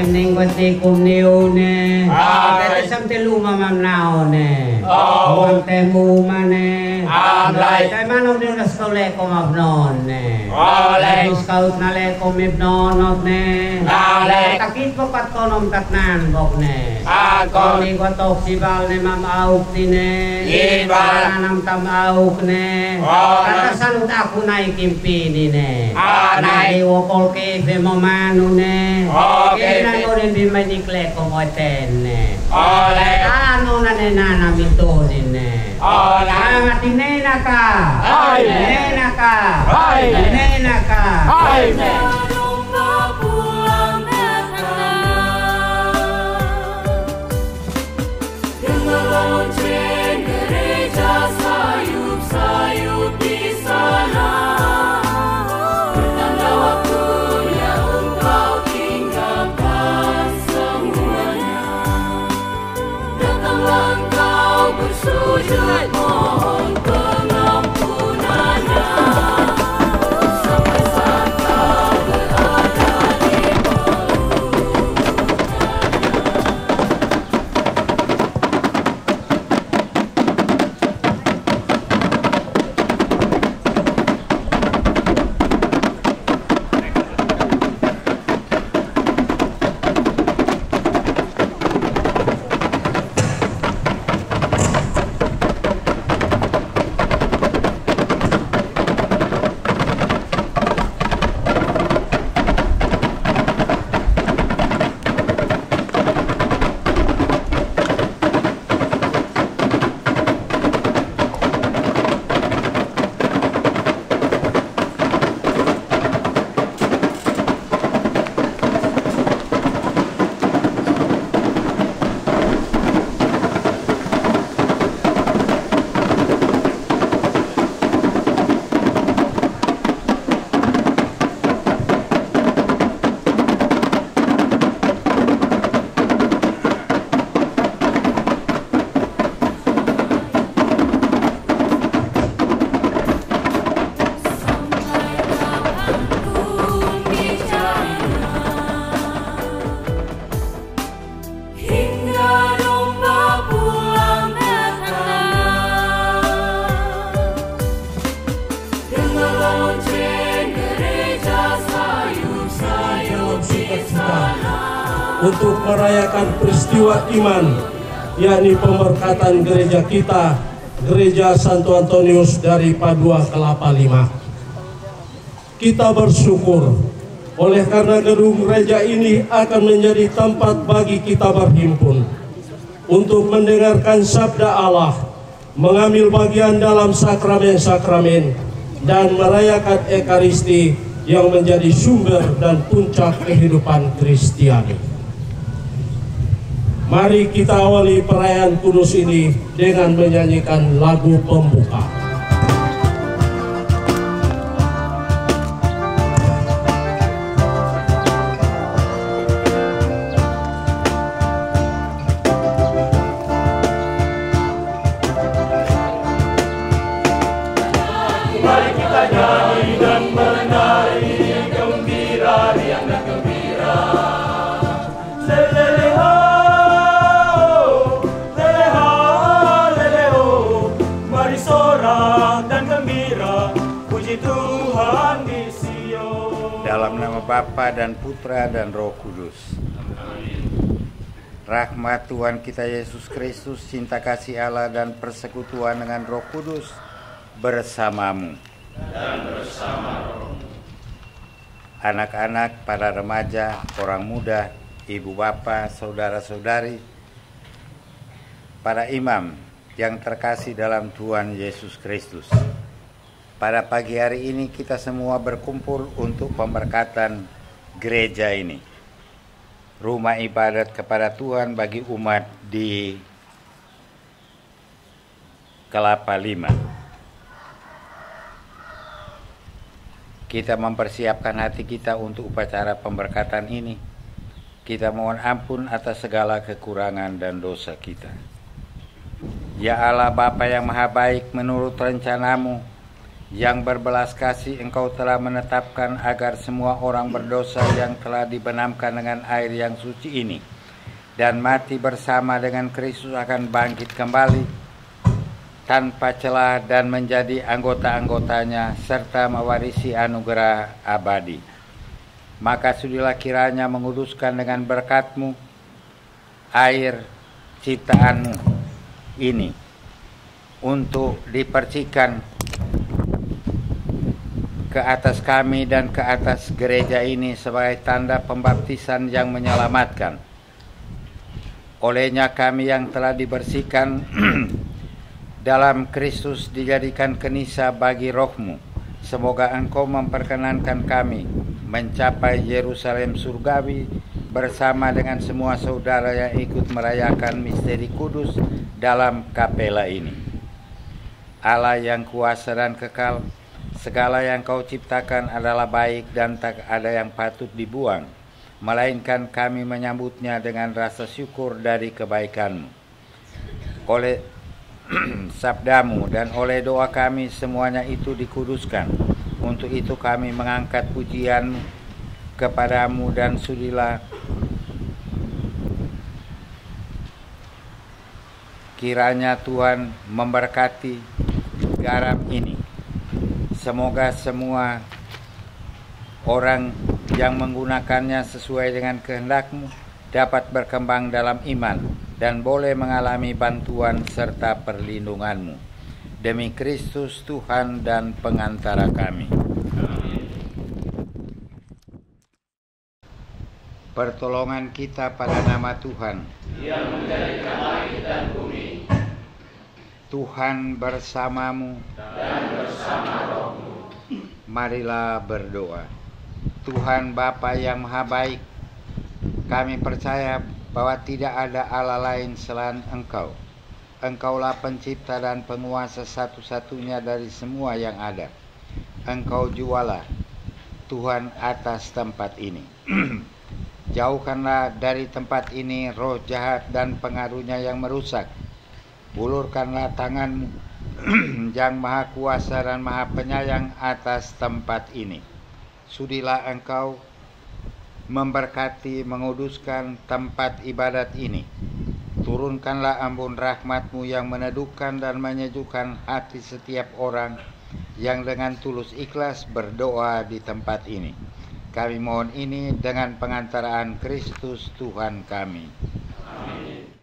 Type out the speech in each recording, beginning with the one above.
ning wati kumniune. Tete samte luma mamnaone. Wang temu mane. Tay manong din naskole ko mabnone. Scout na le ko mibnonot ne. Takit po pat konom tatnan bok ne. Koni ko tok sibal ne mamauk tine. Paranam tam auk ne. Katasan aku naik kimpini ne. Naik wokol kefe momanu ne. Kena ngorin bimanikle ko moten ne. Ano na ne nana mitosin ne. Sangat nena ka. Nena ka. Nena ka. Lonceng gereja sayup-sayup di sana. Bertanda waktunya engkau tinggalkan semuanya. Datanglah engkau bersujud mohon pengampunannya. Sampai saat kau berada di untuk merayakan peristiwa iman, yakni pemberkatan gereja kita, Gereja Santo Antonius dari Padua Kelapa Lima. Kita bersyukur oleh karena gedung gereja ini akan menjadi tempat bagi kita berhimpun untuk mendengarkan sabda Allah, mengambil bagian dalam sakramen-sakramen, dan merayakan Ekaristi yang menjadi sumber dan puncak kehidupan Kristiani. Mari kita awali perayaan kudus ini dengan menyanyikan lagu pembuka. Mari kita nyanyi dan menari gembira, riang dan gembira. Leleho, leleho, leleho. Mari sorak dan gembira, puji Tuhan di Sion. Dalam nama Bapa dan Putra dan Roh Kudus. Rahmat Tuhan kita Yesus Kristus, cinta kasih Allah dan persekutuan dengan Roh Kudus bersamamu Dan bersama roh. anak-anak, para remaja, orang muda, ibu bapak, saudara-saudari, para imam yang terkasih dalam Tuhan Yesus Kristus. Pada pagi hari ini kita semua berkumpul untuk pemberkatan gereja ini, rumah ibadat kepada Tuhan bagi umat di Kelapa Lima. Kita mempersiapkan hati kita untuk upacara pemberkatan ini. Kita mohon ampun atas segala kekurangan dan dosa kita. Ya Allah Bapa yang Maha Baik, menurut rencanamu, yang berbelas kasih, Engkau telah menetapkan agar semua orang berdosa yang telah dibenamkan dengan air yang suci ini dan mati bersama dengan Kristus akan bangkit kembali tanpa celah dan menjadi anggota-anggotanya serta mewarisi anugerah abadi. Maka sudilah kiranya menguduskan dengan berkat-Mu air ciptaanmu ini untuk dipercikan ke atas kami dan ke atas gereja ini sebagai tanda pembaptisan yang menyelamatkan. Olehnya kami yang telah dibersihkan dalam Kristus dijadikan kenisa bagi roh-Mu. Semoga Engkau memperkenankan kami mencapai Yerusalem surgawi bersama dengan semua saudara yang ikut merayakan misteri kudus dalam kapela ini. Allah yang kuasa dan kekal, segala yang Kau ciptakan adalah baik dan tak ada yang patut dibuang, melainkan kami menyambutnya dengan rasa syukur dari kebaikan-Mu. Oleh sabda-Mu dan oleh doa kami semuanya itu dikuduskan. Untuk itu kami mengangkat pujian kepada-Mu dan sudilah kiranya Tuhan memberkati garam ini. Semoga semua orang yang menggunakannya sesuai dengan kehendak-Mu dapat berkembang dalam iman dan boleh mengalami bantuan serta perlindungan-Mu. Demi Kristus Tuhan dan pengantara kami. Pertolongan kita pada nama Tuhan yang menjadikan langit dan bumi, Tuhan bersamamu dan bersama roh-Mu. Marilah berdoa. Tuhan Bapa yang Maha Baik, kami percaya bahwa tidak ada Allah lain selain Engkau. Engkaulah pencipta dan penguasa satu-satunya dari semua yang ada. Engkau jualah Tuhan atas tempat ini. Jauhkanlah dari tempat ini roh jahat dan pengaruhnya yang merusak. Ulurkanlah tangan-Mu yang maha kuasa dan maha penyayang atas tempat ini. Sudilah Engkau memberkati, menguduskan tempat ibadat ini. Turunkanlah ampun rahmat-Mu yang meneduhkan dan menyejukkan hati setiap orang yang dengan tulus ikhlas berdoa di tempat ini. Kami mohon ini dengan pengantaraan Kristus Tuhan kami. Amin.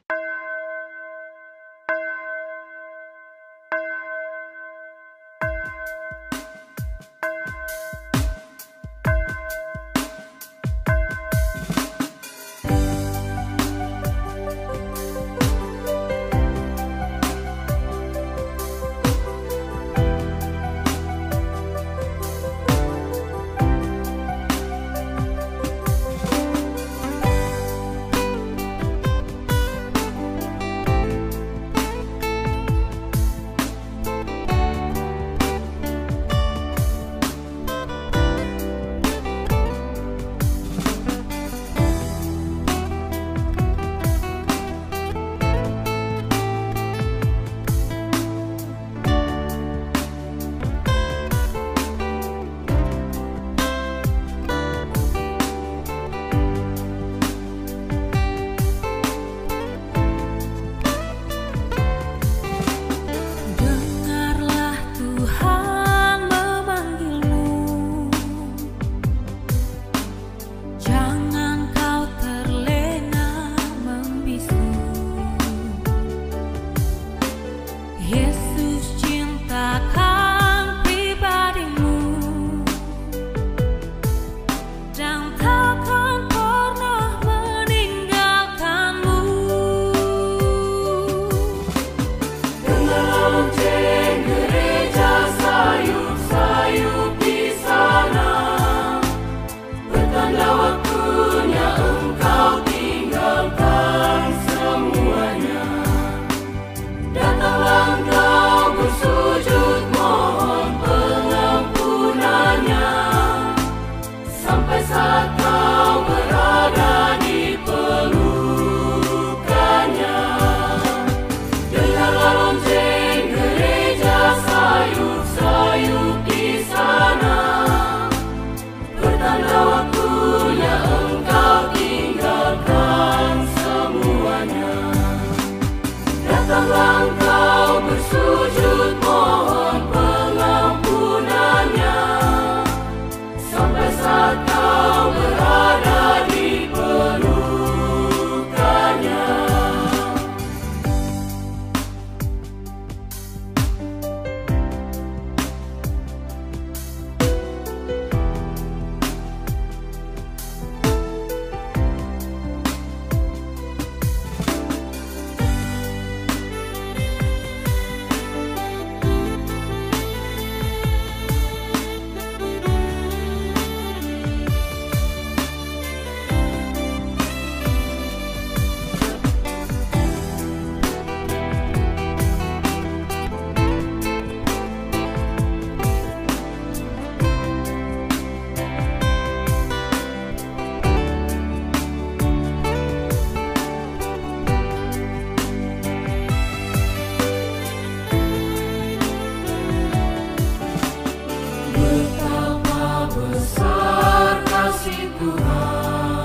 kasih Tuhan,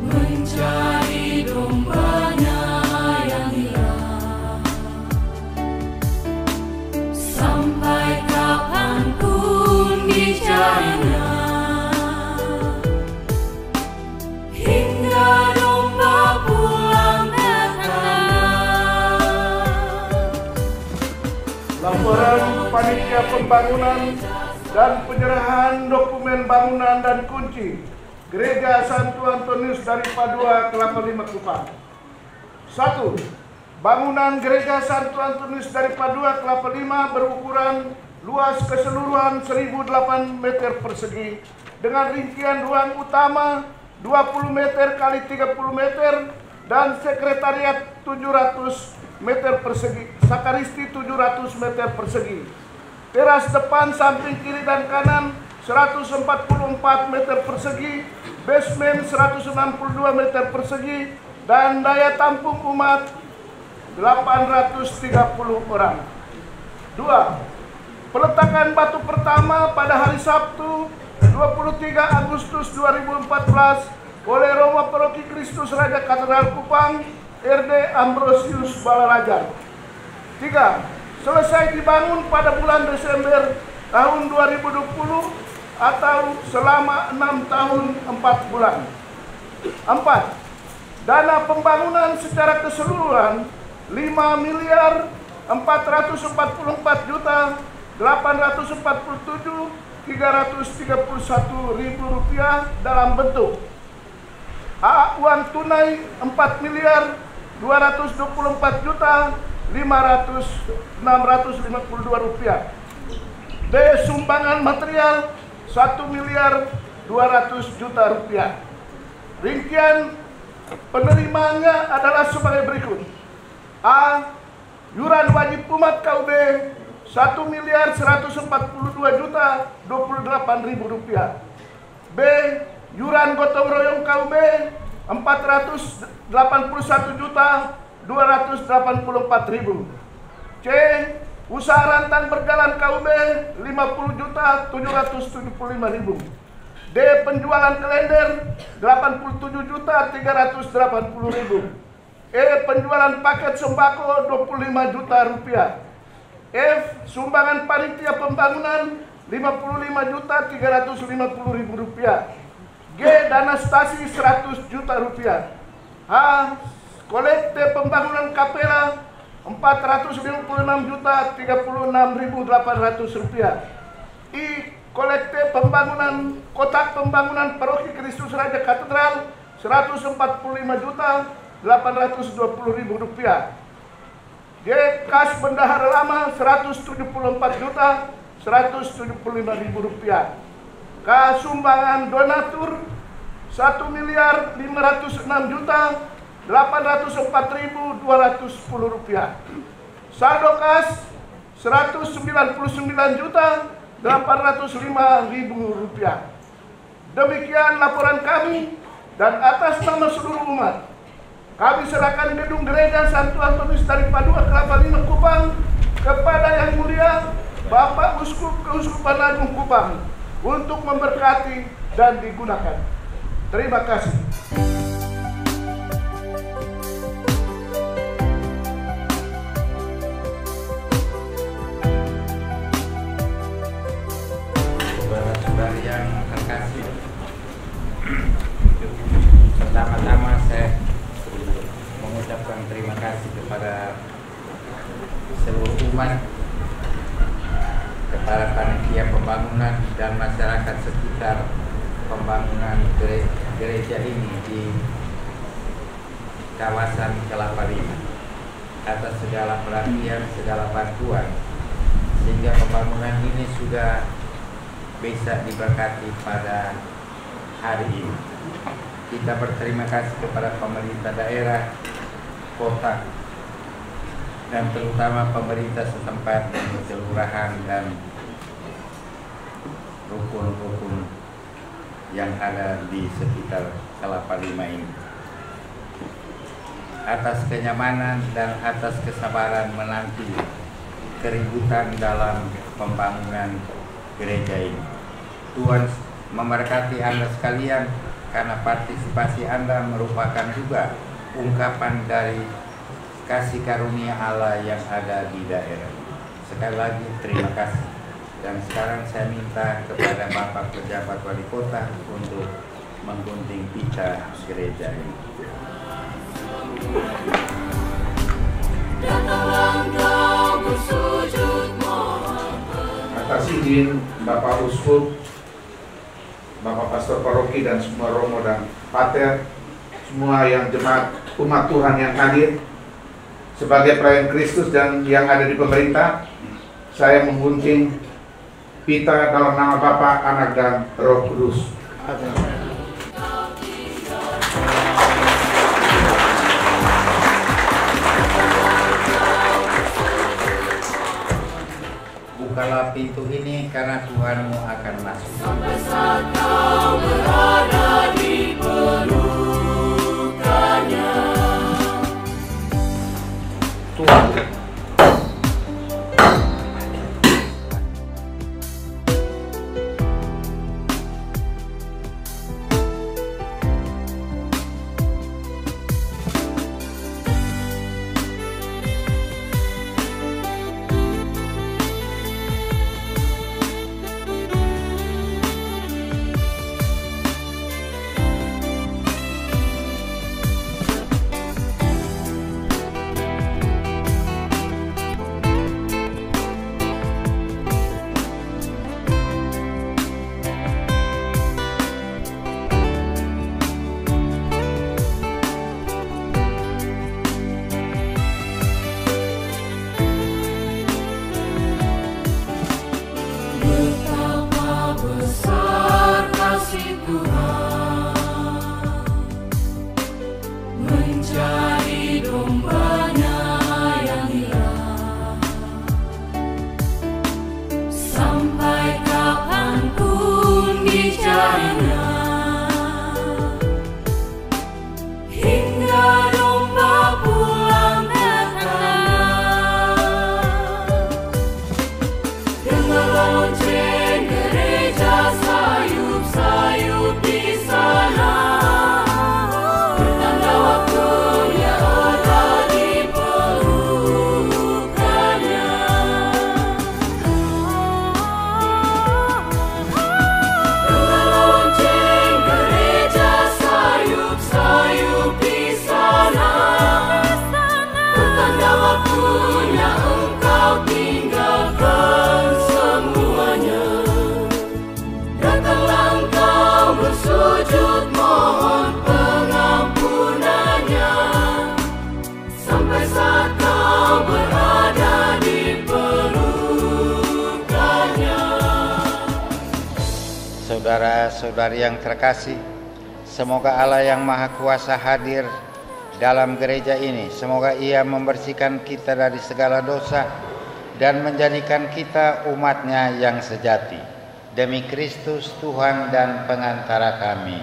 mencari dombanya yang hilang, sampai kapanpun dicarinya, hingga domba pulang ke kandang. Laporan panitia pembangunan dan penyerahan dokumen bangunan dan kunci Gereja Santo Antonius dari Padua Kelapa Lima Kupang. 1. Bangunan Gereja Santo Antonius dari Padua Kelapa Lima berukuran luas keseluruhan 1008 meter persegi dengan rincian ruang utama 20 meter kali 30 meter dan sekretariat 700 meter persegi, sakaristi 700 meter persegi. Teras depan, samping kiri dan kanan 144 meter persegi, basement 162 meter persegi, dan daya tampung umat 830 orang. 2. Peletakan batu pertama pada hari Sabtu 23 Agustus 2014 oleh Roma Paroki Kristus Raja Katedral Kupang, RD Ambrosius Balaraja. 3. Selesai dibangun pada bulan Desember tahun 2020 atau selama 6 tahun 4 bulan. 4. Dana pembangunan secara keseluruhan 5.447.331.000 rupiah dalam bentuk A. Uang tunai 4.224.500.652 rupiah. B. Sumbangan material 1.200.000.000 rupiah. Rincian penerimanya adalah sebagai berikut. A. Yuran wajib umat KUB 1.142.028.000 rupiah. B. Yuran gotong royong KUB 481.284.000. C. Usaha rantang berjalan KUB 50.775.000. D. Penjualan kalender 87.380.000. E. Penjualan paket sembako 25 juta rupiah. F. Sumbangan panitia pembangunan 55.350.000 rupiah. G. Dana stasi 100 juta rupiah. H. Kolekte pembangunan kapela 456.036.800 rupiah. I. Kolekte pembangunan kotak pembangunan Paroki Kristus Raja Katedral 145.820.000 rupiah. G. Kas bendahara lama 174.175.000 rupiah. K. Sumbangan donatur 1.506.804.210 rupiah. Saldo kas 199.805.000 rupiah. Demikian laporan kami dan atas nama seluruh umat, kami serahkan gedung Gereja Santo Antonius dari Padua Kelapa Lima Kupang kepada Yang Mulia Bapak Uskup Keuskupan Agung Kupang untuk memberkati dan digunakan. Terima kasih. Saudara-saudari yang terkasih, pertama-tama saya mengucapkan terima kasih kepada seluruh umat, kepada panitia pembangunan dan masyarakat sekitar pembangunan gereja ini di kawasan Kelapa Lima atas segala perhatian, segala bantuan, sehingga pembangunan ini sudah bisa diberkati pada hari ini. Kita berterima kasih kepada pemerintah daerah, kota, dan terutama pemerintah setempat, kelurahan dan rukun-rukun yang ada di sekitar Kelapa Lima ini, atas kenyamanan dan atas kesabaran menanti keributan dalam pembangunan gereja ini. Tuhan memberkati Anda sekalian, karena partisipasi Anda merupakan juga ungkapan dari kasih karunia Allah yang ada di daerah. Sekali lagi terima kasih. Dan sekarang saya minta kepada Bapak Pejabat Wali Kota untuk menggunting pita gereja ini. Atas izin Bapak Uskup, Bapak Pastor Paroki dan semua Romo dan Pater, semua yang jemaat umat Tuhan yang hadir, sebagai pelayan Kristus dan yang ada di pemerintah, saya menggunting pita dalam nama Bapa, Anak dan Roh Kudus. Bukalah pintu ini karena Tuhanmu akan masuk. Sampai saat kau berada di pelukannya. Tuhan. Saudara-saudari yang terkasih, semoga Allah yang Maha Kuasa hadir dalam gereja ini. Semoga Ia membersihkan kita dari segala dosa dan menjadikan kita umat-Nya yang sejati. Demi Kristus Tuhan dan pengantara kami.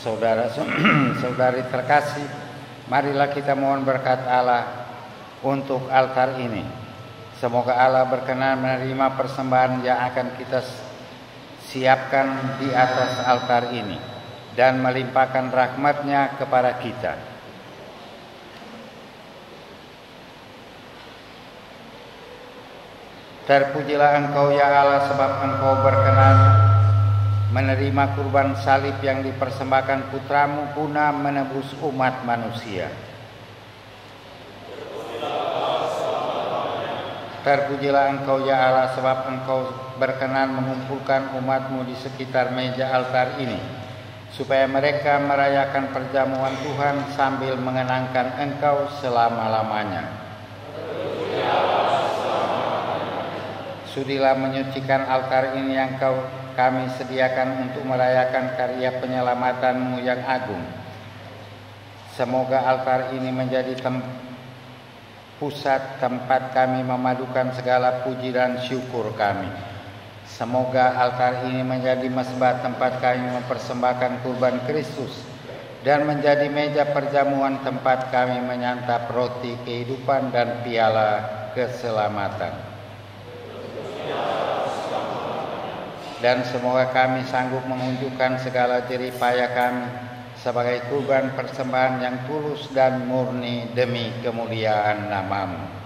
Saudara-saudari terkasih, marilah kita mohon berkat Allah untuk altar ini. Semoga Allah berkenan menerima persembahan yang akan kita siapkan di atas altar ini dan melimpahkan rahmat-Nya kepada kita. Terpujilah Engkau ya Allah, sebab Engkau berkenan menerima kurban salib yang dipersembahkan putramu guna menebus umat manusia. Terpujilah Engkau ya Allah, sebab Engkau berkenan mengumpulkan umatmu di sekitar meja altar ini, supaya mereka merayakan perjamuan Tuhan sambil mengenangkan Engkau selama-lamanya. Sudilah menyucikan altar ini yang kami sediakan untuk merayakan karya penyelamatan-Mu yang agung. Semoga altar ini menjadi pusat tempat kami memadukan segala puji dan syukur kami. Semoga altar ini menjadi mesbah tempat kami mempersembahkan kurban Kristus dan menjadi meja perjamuan tempat kami menyantap roti kehidupan dan piala keselamatan. Dan semoga kami sanggup menunjukkan segala jerih payah kami sebagai kurban persembahan yang tulus dan murni demi kemuliaan nama-Mu.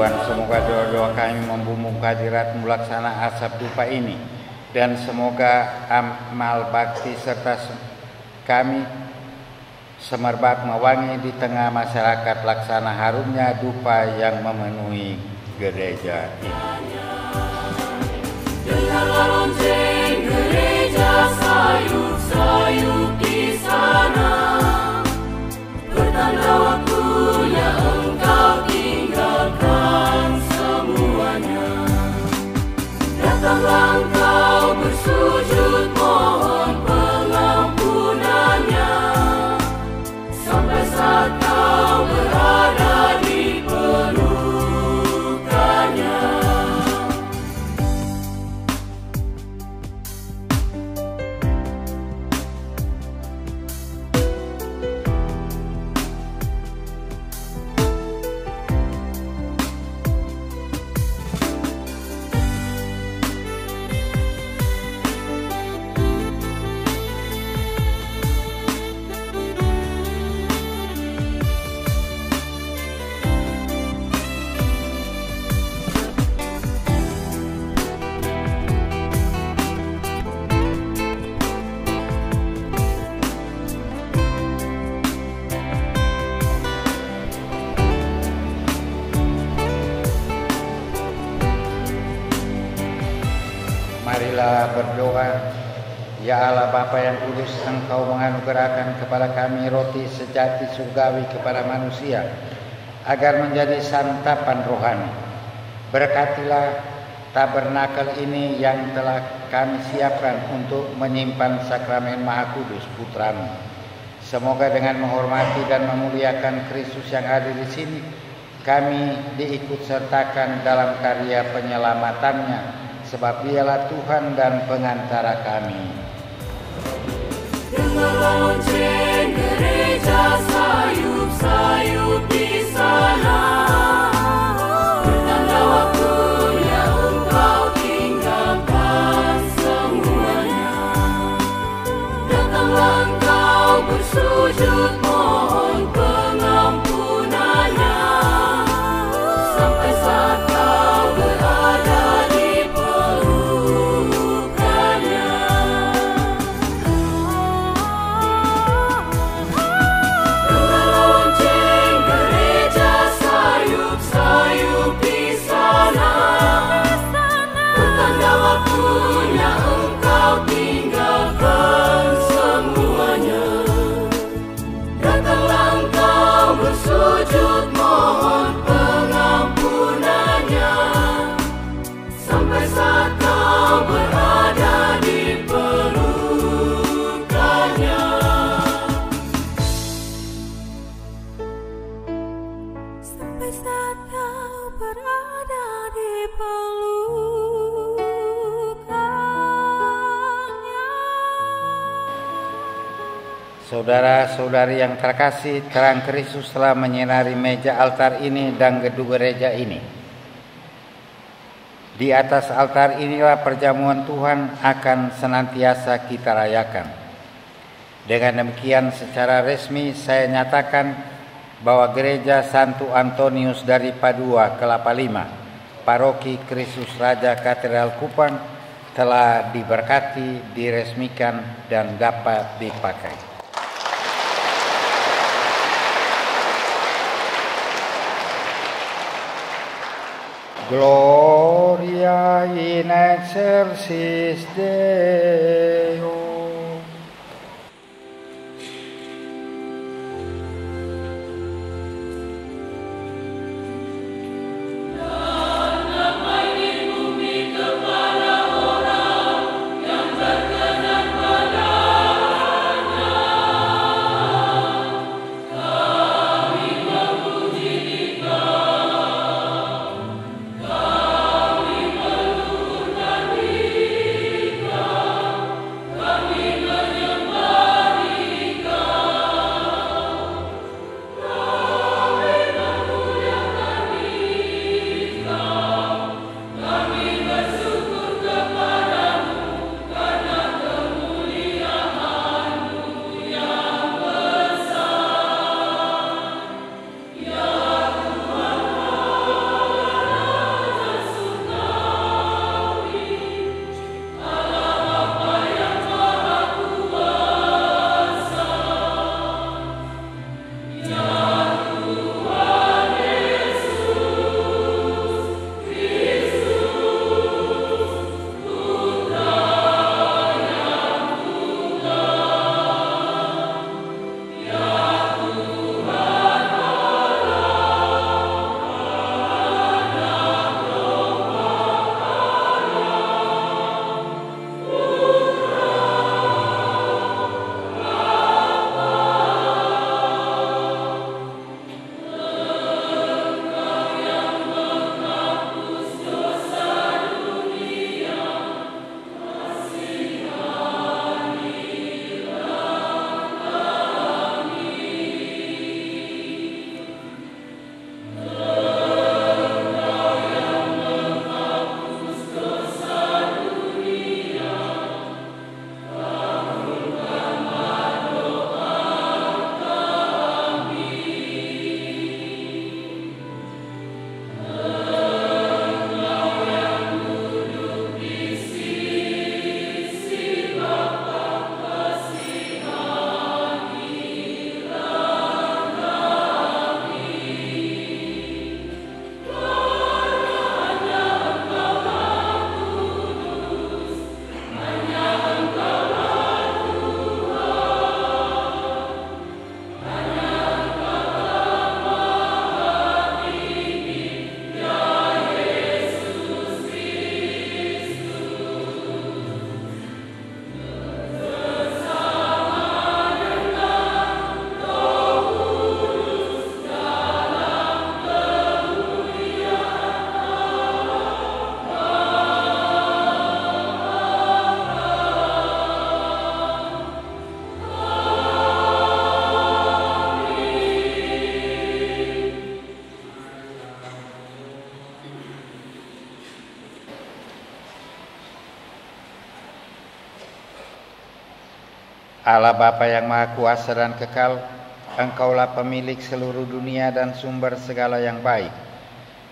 Tuhan, semoga doa-doa kami membumbung kehadirat-Mu laksana asap dupa ini, dan semoga amal bakti serta kami semerbak mewangi di tengah masyarakat laksana harumnya dupa yang memenuhi gereja ini. Dengarlah lonceng gereja sayup-sayup di sana, pertanda waktunya Engkau tinggalkan semuanya. Datanglah Engkau bersujud mohon pengampunannya, sampai saat Kau berada di pelukannya. Marilah berdoa. Ya Allah Bapa yang kudus, Engkau menganugerahkan kepada kami roti sejati surgawi kepada manusia, agar menjadi santapan rohani. Berkatilah tabernakel ini yang telah kami siapkan untuk menyimpan sakramen Maha Kudus Putra-Mu. Semoga dengan menghormati dan memuliakan Kristus yang ada di sini, kami diikutsertakan dalam karya penyelamatannya, sebab Dialah Tuhan dan pengantara kami. Dengar lonceng gereja sayup-sayup di sana, bertanda waktunya Engkau tinggalkan semuanya. Datanglah Engkau bersujud mohon pengampunannya, sampai saat Kau berada di pelukannya. Dengar lonceng gereja sayup-sayup di sana, bertanda waktunya Engkau tinggalkan semuanya. Datanglah Engkau bersujud mohon pengampunannya, sampai saat Kau berada di pelukannya. Sampai saat Kau berada di pelukannya. Saudara-saudari yang terkasih, terang Kristus telah menyinari meja altar ini dan gedung gereja ini. Di atas altar inilah perjamuan Tuhan akan senantiasa kita rayakan. Dengan demikian secara resmi saya nyatakan bahwa Gereja Santo Antonius dari Padua Kelapa Lima, Paroki Kristus Raja Katedral Kupang telah diberkati, diresmikan, dan dapat dipakai. Gloria in excelsis Deo. Allah Bapa yang Maha Kuasa dan Kekal, Engkaulah pemilik seluruh dunia dan sumber segala yang baik.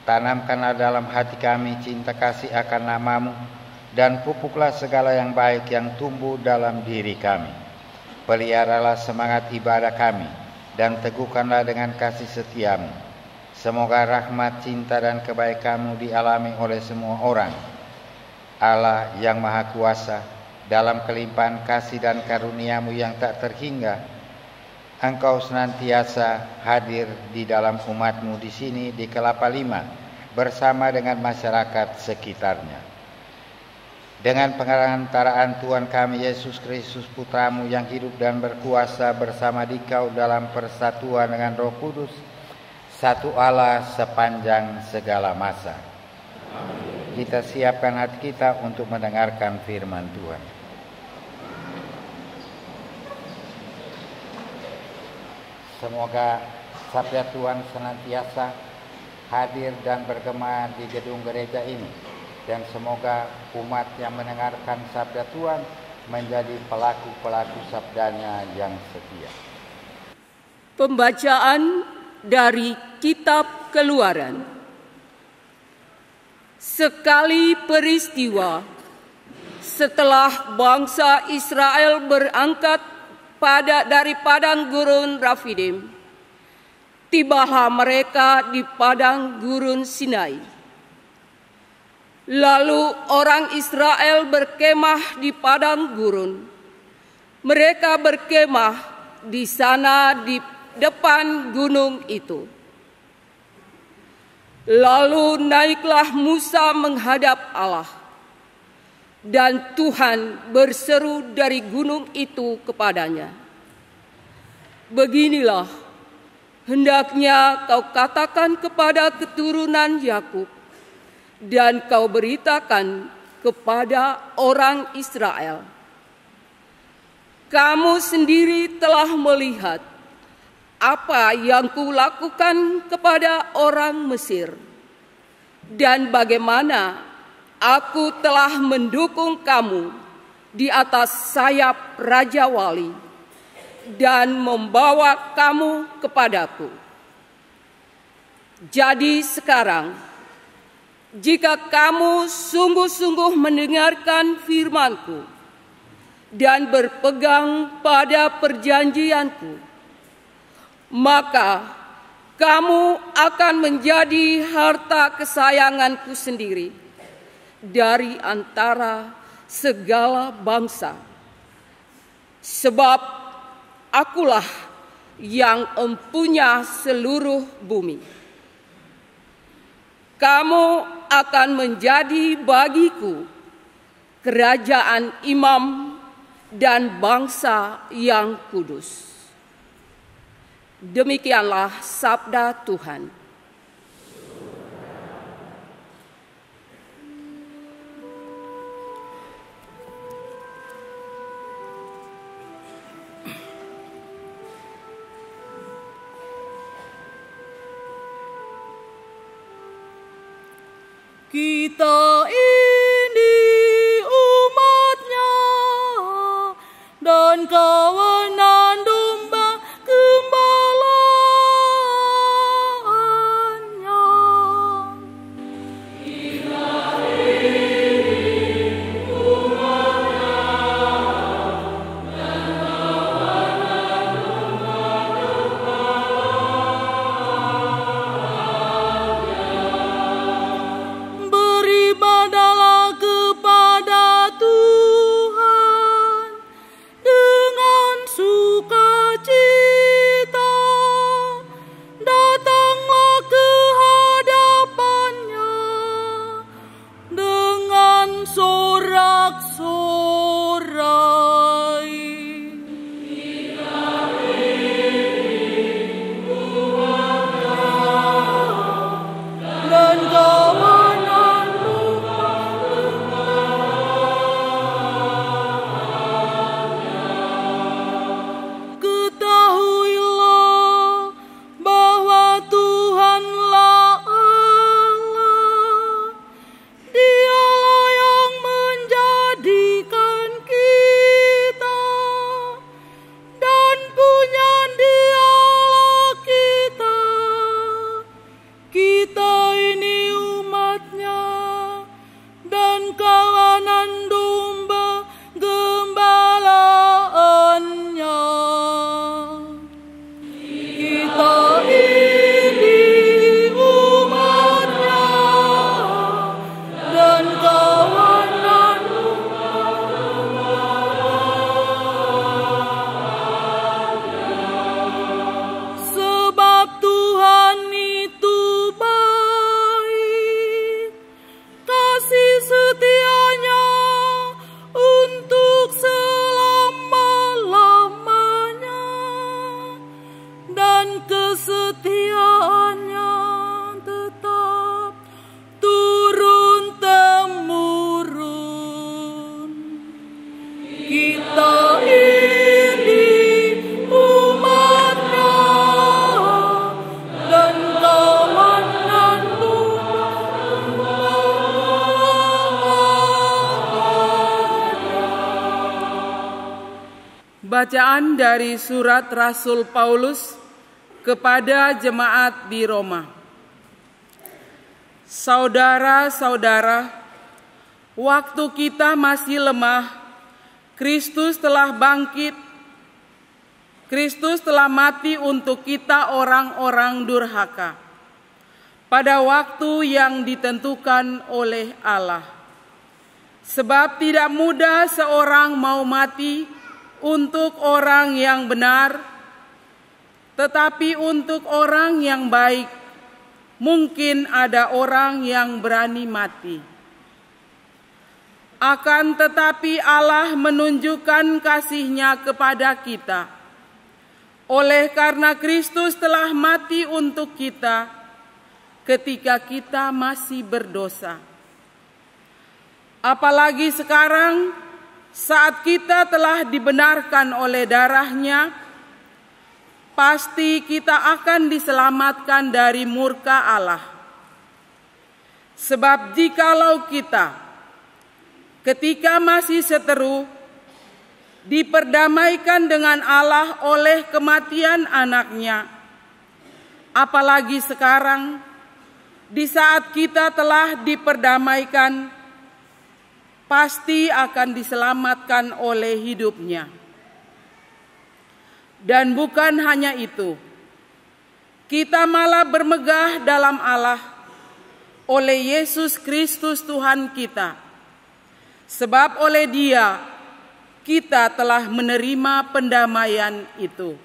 Tanamkanlah dalam hati kami cinta kasih akan nama-Mu, dan pupuklah segala yang baik yang tumbuh dalam diri kami. Peliharalah semangat ibadah kami, dan teguhkanlah dengan kasih setia-Mu. Semoga rahmat, cinta, dan kebaikan-Mu dialami oleh semua orang. Allah yang Maha Kuasa, dalam kelimpahan kasih dan karunia-Mu yang tak terhingga, Engkau senantiasa hadir di dalam umat-Mu di sini di Kelapa Lima bersama dengan masyarakat sekitarnya. Dengan pengantaraan Tuhan kami Yesus Kristus Putra-Mu yang hidup dan berkuasa bersama Dikau dalam persatuan dengan Roh Kudus, satu Allah sepanjang segala masa. Kita siapkan hati kita untuk mendengarkan firman Tuhan. Semoga sabda Tuhan senantiasa hadir dan bergema di gedung gereja ini, dan semoga umat yang mendengarkan sabda Tuhan menjadi pelaku-pelaku sabdanya yang setia. Pembacaan dari Kitab Keluaran. Sekali peristiwa setelah bangsa Israel berangkat dari padang gurun Rafidim, tibalah mereka di padang gurun Sinai. Lalu orang Israel berkemah di padang gurun. Mereka berkemah di sana di depan gunung itu. Lalu naiklah Musa menghadap Allah, dan Tuhan berseru dari gunung itu kepadanya, "Beginilah hendaknya kau katakan kepada keturunan Yakub, dan kau beritakan kepada orang Israel, kamu sendiri telah melihat apa yang kulakukan kepada orang Mesir, dan bagaimana aku telah mendukung kamu di atas sayap Raja Wali dan membawa kamu kepadaku. Jadi sekarang, jika kamu sungguh-sungguh mendengarkan firman-Ku dan berpegang pada perjanjian-Ku, maka kamu akan menjadi harta kesayangan-Ku sendiri dari antara segala bangsa. Sebab Akulah yang empunya seluruh bumi. Kamu akan menjadi bagiku kerajaan imam dan bangsa yang kudus." Demikianlah sabda Tuhan. Kita ini umat-Nya dan kawanan domba gembalaannya. Kita ini umat-Nya dan kawanan domba gembalaannya. Beribadah kesetiaannya tetap turun-temurun. Kita ini umatnya dan kawanan Bacaan dari surat Rasul Paulus kepada jemaat di Roma. Saudara-saudara, waktu kita masih lemah, Kristus telah bangkit. Kristus telah mati untuk kita orang-orang durhaka pada waktu yang ditentukan oleh Allah. Sebab tidak mudah seorang mau mati untuk orang yang benar, tetapi untuk orang yang baik, mungkin ada orang yang berani mati. Akan tetapi Allah menunjukkan kasih-Nya kepada kita, oleh karena Kristus telah mati untuk kita ketika kita masih berdosa. Apalagi sekarang, saat kita telah dibenarkan oleh darah-Nya, pasti kita akan diselamatkan dari murka Allah. Sebab jikalau kita, ketika masih seteru, diperdamaikan dengan Allah oleh kematian anak-Nya, apalagi sekarang, di saat kita telah diperdamaikan, pasti akan diselamatkan oleh hidup-Nya. Dan bukan hanya itu, kita malah bermegah dalam Allah oleh Yesus Kristus Tuhan kita. Sebab oleh Dia kita telah menerima pendamaian itu.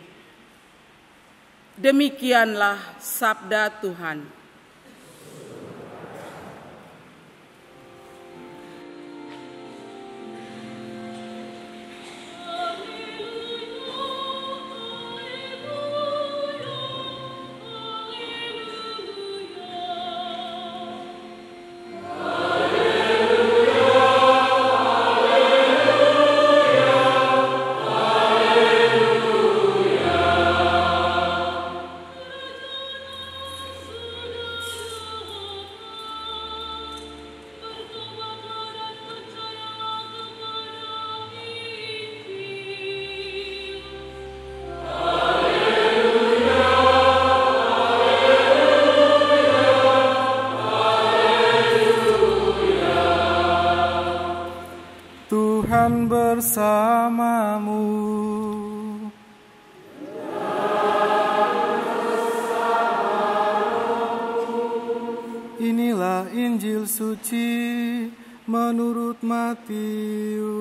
Demikianlah sabda Tuhan. Tuhan bersamamu. Inilah Injil suci menurut Matius.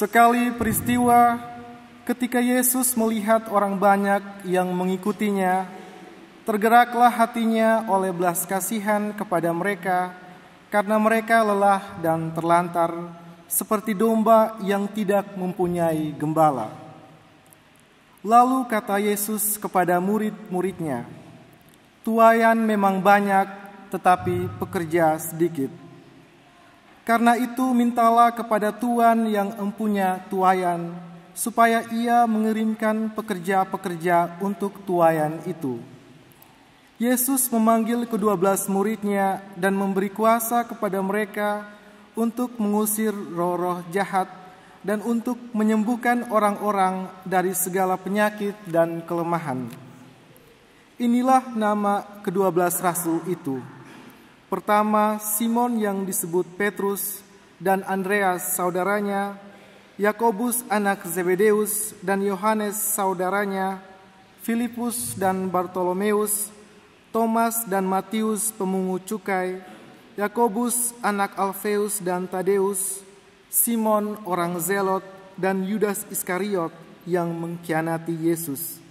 Sekali peristiwa ketika Yesus melihat orang banyak yang mengikutinya, tergeraklah hatinya oleh belas kasihan kepada mereka, karena mereka lelah dan terlantar, seperti domba yang tidak mempunyai gembala. Lalu kata Yesus kepada murid-muridnya, "Tuaian memang banyak, tetapi pekerja sedikit. Karena itu mintalah kepada Tuhan yang empunya tuaian, supaya Ia mengirimkan pekerja-pekerja untuk tuaian itu." Yesus memanggil ke-12 muridnya dan memberi kuasa kepada mereka untuk mengusir roh-roh jahat dan untuk menyembuhkan orang-orang dari segala penyakit dan kelemahan. Inilah nama ke-12 rasul itu. Pertama, Simon yang disebut Petrus dan Andreas saudaranya, Yakobus anak Zebedeus dan Yohanes saudaranya, Filipus dan Bartolomeus, Thomas dan Matius pemungut cukai, Yakobus anak Alfeus dan Tadeus, Simon orang Zelot, dan Yudas Iskariot yang mengkhianati Yesus.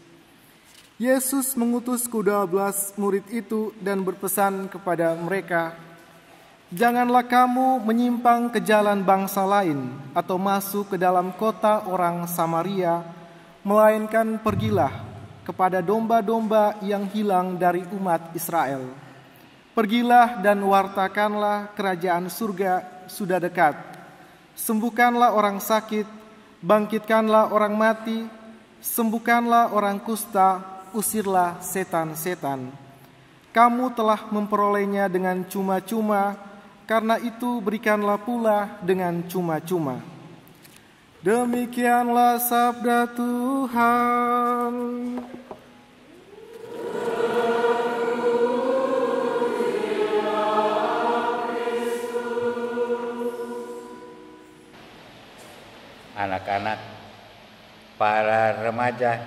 Yesus mengutus ke-12 murid itu dan berpesan kepada mereka, "Janganlah kamu menyimpang ke jalan bangsa lain atau masuk ke dalam kota orang Samaria, melainkan pergilah kepada domba-domba yang hilang dari umat Israel. Pergilah dan wartakanlah kerajaan surga sudah dekat. Sembuhkanlah orang sakit, bangkitkanlah orang mati, sembuhkanlah orang kusta, usirlah setan-setan. Kamu telah memperolehnya dengan cuma-cuma, karena itu berikanlah pula dengan cuma-cuma." Demikianlah sabda Tuhan. Anak-anak, para remaja,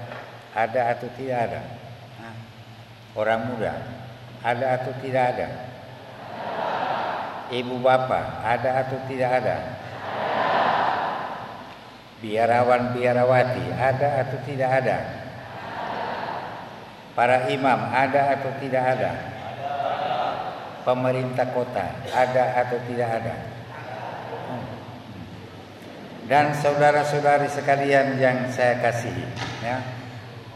ada atau tidak ada? Orang muda, ada atau tidak ada? Ibu bapak, ada atau tidak ada? Biarawan biarawati, ada atau tidak ada? Para imam, ada atau tidak ada? Pemerintah kota, ada atau tidak ada? Dan saudara-saudari sekalian yang saya kasihi, ya,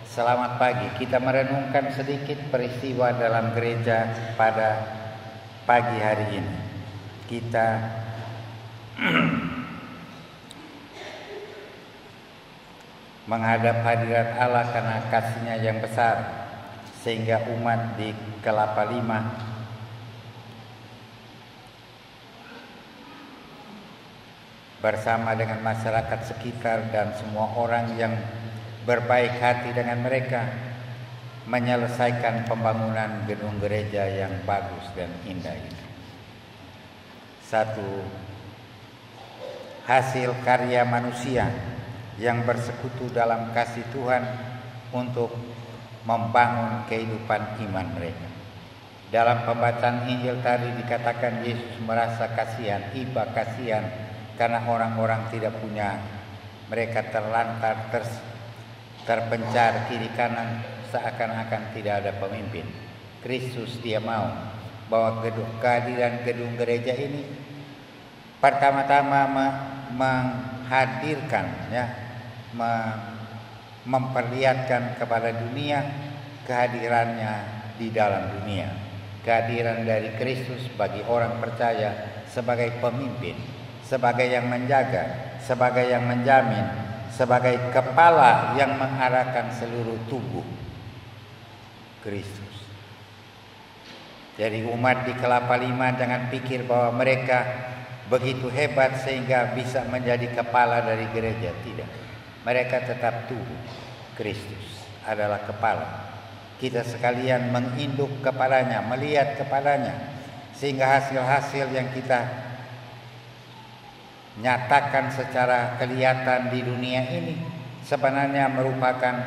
selamat pagi. Kita merenungkan sedikit peristiwa dalam gereja pada pagi hari ini. Kita menghadap hadirat Allah karena kasih-Nya yang besar, sehingga umat di Kelapa Lima bersama dengan masyarakat sekitar dan semua orang yang berbaik hati dengan mereka menyelesaikan pembangunan gedung gereja yang bagus dan indah ini. Satu hasil karya manusia yang bersekutu dalam kasih Tuhan untuk membangun kehidupan iman mereka. Dalam pembacaan Injil tadi dikatakan Yesus merasa kasihan, iba kasihan, karena orang-orang tidak punya, mereka terlantar, terpencar kiri kanan, seakan-akan tidak ada pemimpin. Kristus dia mau bahwa kehadiran gedung gereja ini pertama-tama menghadirkan, ya, memperlihatkan kepada dunia kehadirannya di dalam dunia. Kehadiran dari Kristus bagi orang percaya sebagai pemimpin, sebagai yang menjaga, sebagai yang menjamin, sebagai kepala yang mengarahkan seluruh tubuh Kristus. Jadi umat di Kelapa Lima jangan pikir bahwa mereka begitu hebat sehingga bisa menjadi kepala dari gereja. Tidak. Mereka tetap tubuh. Kristus adalah kepala. Kita sekalian menginduk kepadanya, melihat kepadanya, sehingga hasil-hasil yang kita nyatakan secara kelihatan di dunia ini sebenarnya merupakan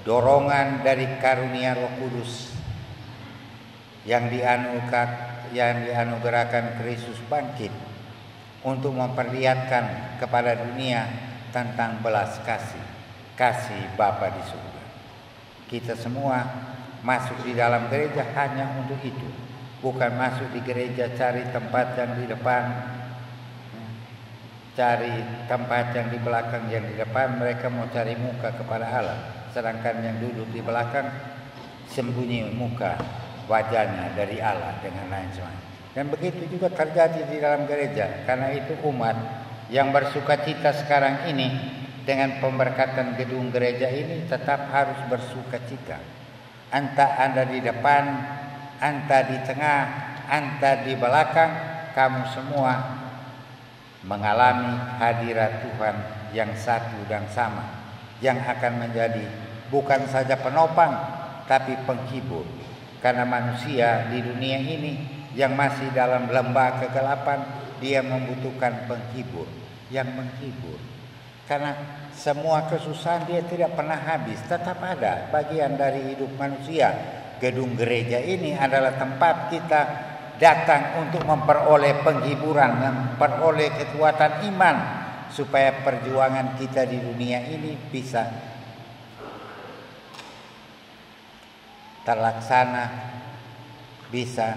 dorongan dari karunia Roh Kudus yang dianugerahkan Kristus bangkit untuk memperlihatkan kepada dunia tentang belas kasih Bapa di surga. Kita semua masuk di dalam gereja hanya untuk itu. Bukan masuk di gereja cari tempat yang di depan, cari tempat yang di belakang. Yang di depan mereka mau cari muka kepada Allah, sedangkan yang duduk di belakang sembunyi muka wajahnya dari Allah dengan lain sebagainya. Dan begitu juga terjadi di dalam gereja. Karena itu umat yang bersukacita sekarang ini dengan pemberkatan gedung gereja ini tetap harus bersukacita. Entah Anda di depan, entah di tengah, entah di belakang, kamu semua mengalami hadirat Tuhan yang satu dan sama, yang akan menjadi bukan saja penopang, tapi penghibur. Karena manusia di dunia ini yang masih dalam lembah kegelapan, dia membutuhkan penghibur, yang menghibur. Karena semua kesusahan dia tidak pernah habis, tetap ada bagian dari hidup manusia. gedung gereja ini adalah tempat kita datang untuk memperoleh penghiburan, memperoleh kekuatan iman supaya perjuangan kita di dunia ini bisa terlaksana, bisa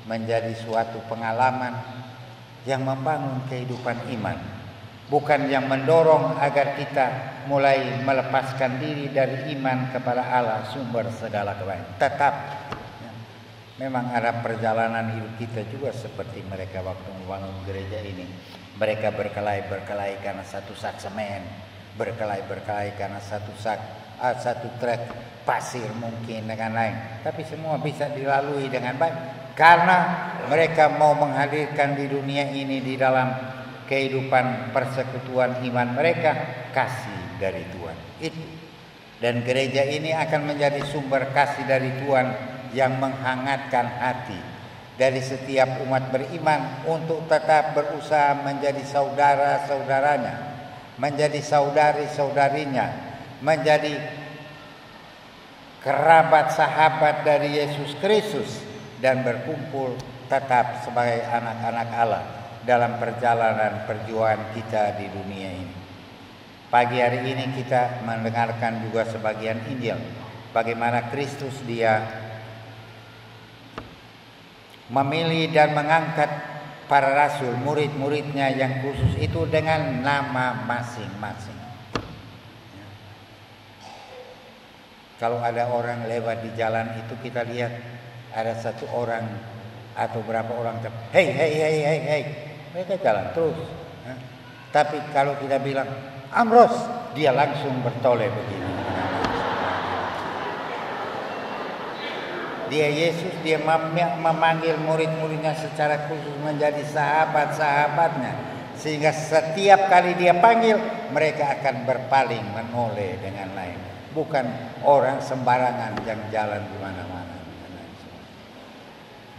menjadi suatu pengalaman yang membangun kehidupan iman, bukan yang mendorong agar kita mulai melepaskan diri dari iman kepada Allah sumber segala kebaikan. Tetap memang ada perjalanan hidup kita juga seperti mereka waktu membangun gereja ini. Mereka berkelahi karena satu sak semen, berkelahi karena satu truk pasir mungkin dengan lain. Tapi semua bisa dilalui dengan baik karena mereka mau menghadirkan di dunia ini di dalam kehidupan persekutuan iman mereka kasih dari Tuhan. Itu. Dan gereja ini akan menjadi sumber kasih dari Tuhan yang menghangatkan hati dari setiap umat beriman untuk tetap berusaha menjadi saudara-saudaranya, menjadi saudari-saudarinya, menjadi kerabat sahabat dari Yesus Kristus dan berkumpul tetap sebagai anak-anak Allah dalam perjalanan perjuangan kita di dunia ini. Pagi hari ini kita mendengarkan juga sebagian Injil bagaimana Kristus dia memilih dan mengangkat para rasul, murid-muridnya yang khusus itu dengan nama masing-masing. Kalau ada orang lewat di jalan itu kita lihat ada satu orang atau berapa orang, hey, mereka jalan terus. Tapi kalau kita bilang Amros, dia langsung bertoleh begini. Dia Yesus, dia memanggil murid-muridnya secara khusus menjadi sahabat-sahabatnya. Sehingga setiap kali dia panggil, mereka akan berpaling menoleh dengan lain. Bukan orang sembarangan yang jalan di mana-mana.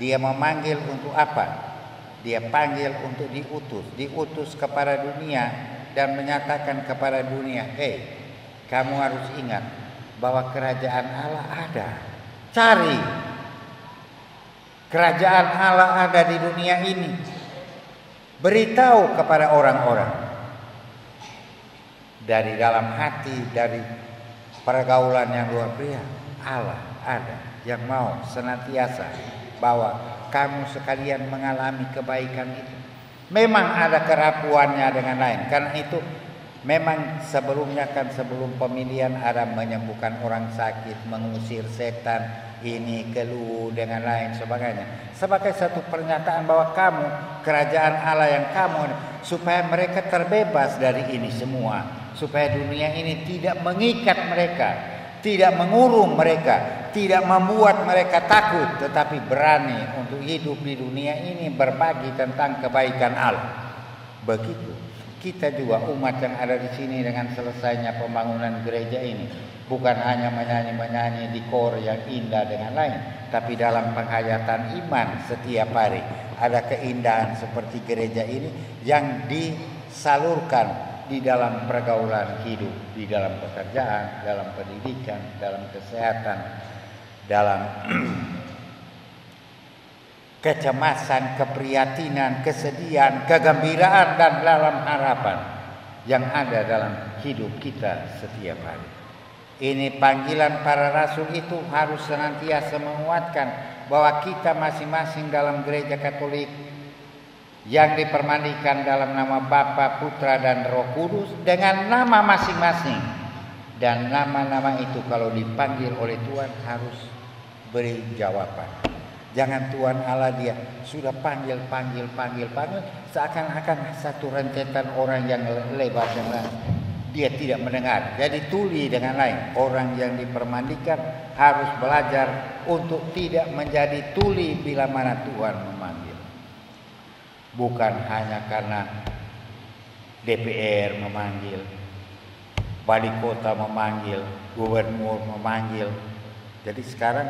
Dia memanggil untuk apa? Dia panggil untuk diutus kepada dunia dan menyatakan kepada dunia, hey, kamu harus ingat bahwa kerajaan Allah ada. Cari kerajaan Allah ada di dunia ini. Beritahu kepada orang-orang dari dalam hati, dari pergaulan yang luar biasa. Allah ada yang mau senantiasa bahwa kamu sekalian mengalami kebaikan itu. Memang ada kerapuannya dengan lain. Karena itu memang sebelumnya kan sebelum pemilihan ada menyembuhkan orang sakit, mengusir setan, ini keluh dengan lain sebagainya. Sebagai satu pernyataan bahwa kamu kerajaan Allah yang kamu, supaya mereka terbebas dari ini semua, supaya dunia ini tidak mengikat mereka, tidak mengurung mereka, tidak membuat mereka takut, tetapi berani untuk hidup di dunia ini berbagi tentang kebaikan Allah. Begitu kita juga umat yang ada di sini dengan selesainya pembangunan gereja ini, bukan hanya menyanyi-menyanyi di kor yang indah dengan lain, tapi dalam penghayatan iman setiap hari ada keindahan seperti gereja ini yang disalurkan di dalam pergaulan hidup, di dalam pekerjaan, dalam pendidikan, dalam kesehatan, dalam kecemasan, keprihatinan, kesedihan, kegembiraan, dan dalam harapan yang ada dalam hidup kita setiap hari. Ini panggilan para rasul itu harus senantiasa menguatkan bahwa kita masing-masing dalam gereja Katolik yang dipermandikan dalam nama Bapa, Putra, dan Roh Kudus dengan nama masing-masing. Dan nama-nama itu kalau dipanggil oleh Tuhan harus beri jawaban. Jangan Tuhan Allah dia sudah panggil seakan-akan satu rentetan orang yang lebar dengan dia tidak mendengar. Jadi tuli dengan lain. Orang yang dipermandikan harus belajar untuk tidak menjadi tuli bila mana Tuhan memanggil. Bukan hanya karena DPR memanggil, wali kota memanggil, gubernur memanggil. Jadi sekarang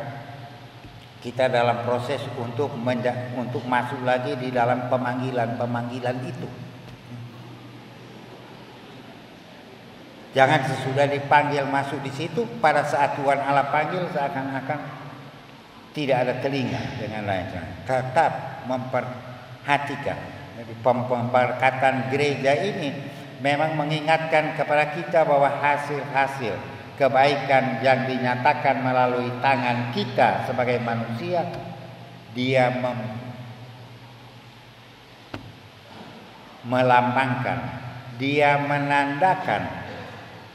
kita dalam proses untuk masuk lagi di dalam pemanggilan itu. Jangan sesudah dipanggil masuk di situ, pada saat Tuhan Allah panggil seakan-akan tidak ada telinga dengan lain-lain. Tetap memperhatikan. Jadi pemberkatan gereja ini memang mengingatkan kepada kita bahwa hasil-hasil kebaikan yang dinyatakan melalui tangan kita sebagai manusia, dia melambangkan, dia menandakan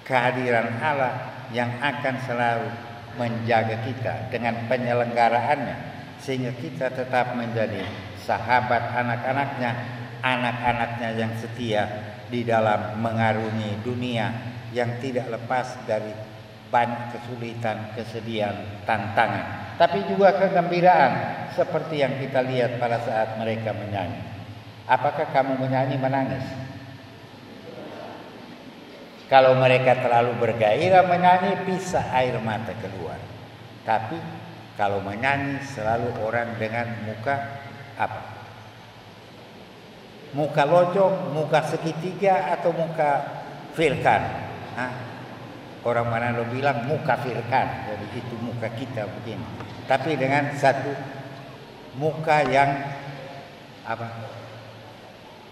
kehadiran Allah yang akan selalu menjaga kita dengan penyelenggaraannya, sehingga kita tetap menjadi sahabat anak-anaknya, anak-anaknya yang setia di dalam mengarungi dunia yang tidak lepas dari banyak kesulitan, kesedihan, tantangan, tapi juga kegembiraan seperti yang kita lihat pada saat mereka menyanyi. Apakah kamu menyanyi menangis? Kalau mereka terlalu bergairah menyanyi, bisa air mata keluar. Tapi kalau menyanyi selalu orang dengan muka apa? Muka lojong, muka segitiga, atau muka Firkan? Orang mana lo bilang muka Firkan, jadi itu muka kita begini. Tapi dengan satu muka yang apa?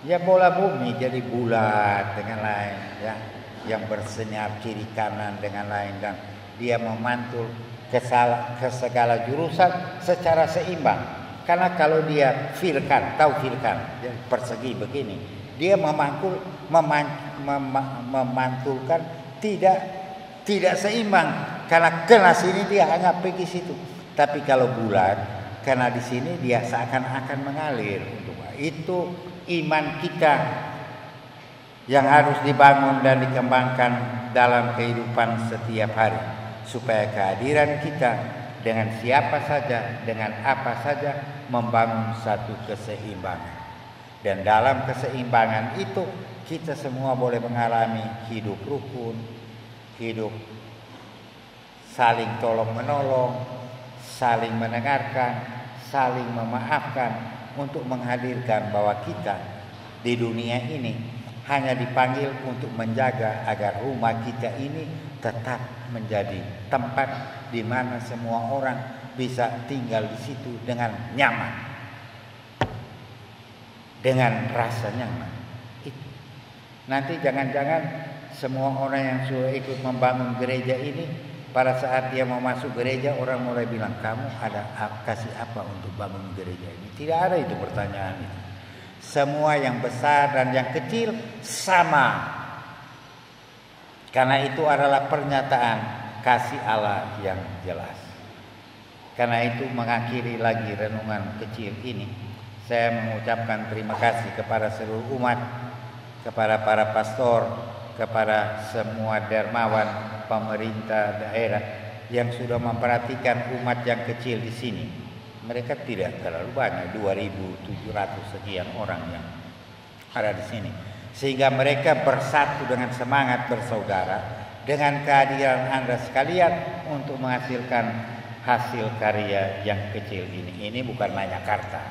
Ya bola bumi, jadi bulat dengan lain, ya, yang bersenyap kiri kanan dengan lain, dan dia memantul ke segala jurusan secara seimbang. Karena kalau dia Firkan, tahu Firkan, ya, persegi begini, dia memantulkan tidak seimbang, karena kena sini dia hanya pergi situ. Tapi kalau bulat, karena di sini dia seakan-akan mengalir. Itu iman kita yang harus dibangun dan dikembangkan dalam kehidupan setiap hari, supaya kehadiran kita dengan siapa saja, dengan apa saja, membangun satu keseimbangan. Dan dalam keseimbangan itu kita semua boleh mengalami hidup rukun, hidup saling tolong menolong, saling mendengarkan, saling memaafkan, untuk menghadirkan bahwa kita di dunia ini hanya dipanggil untuk menjaga agar rumah kita ini tetap menjadi tempat di mana semua orang bisa tinggal di situ dengan nyaman, dengan rasa nyaman. Nanti jangan-jangan semua orang yang sudah ikut membangun gereja ini, pada saat dia mau masuk gereja, orang mulai bilang, kamu ada kasih apa untuk bangun gereja ini? Tidak ada itu pertanyaan itu. Semua yang besar dan yang kecil sama. Karena itu adalah pernyataan kasih Allah yang jelas. Karena itu mengakhiri lagi renungan kecil ini, saya mengucapkan terima kasih kepada seluruh umat, kepada para pastor, kepada semua dermawan, pemerintah daerah yang sudah memperhatikan umat yang kecil di sini. Mereka tidak terlalu banyak, 2.700 sekian orang yang ada di sini, sehingga mereka bersatu dengan semangat bersaudara dengan kehadiran Anda sekalian untuk menghasilkan hasil karya yang kecil ini. Ini bukan Magnacarta.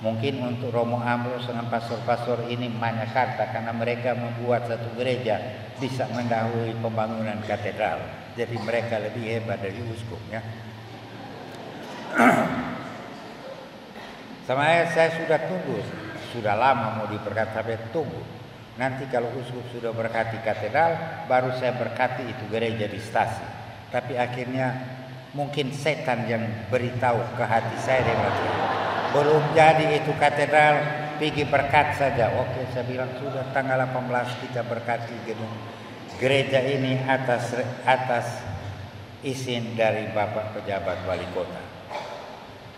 Mungkin untuk Romo Ambrose dengan pastor-pastor ini Magnacarta, karena mereka membuat satu gereja bisa mendahului pembangunan katedral. Jadi mereka lebih hebat dari uskup, ya. Saya sudah tunggu, sudah lama mau diberkati, tapi tunggu. Nanti kalau uskup sudah berkati katedral, baru saya berkati itu gereja di stasi. Tapi akhirnya mungkin setan yang beritahu ke hati saya, dia bilang, belum jadi itu katedral, pergi berkat saja. Oke, saya bilang sudah, tanggal 18 kita berkati gedung gereja ini atas izin dari Bapak Pejabat Wali Kota.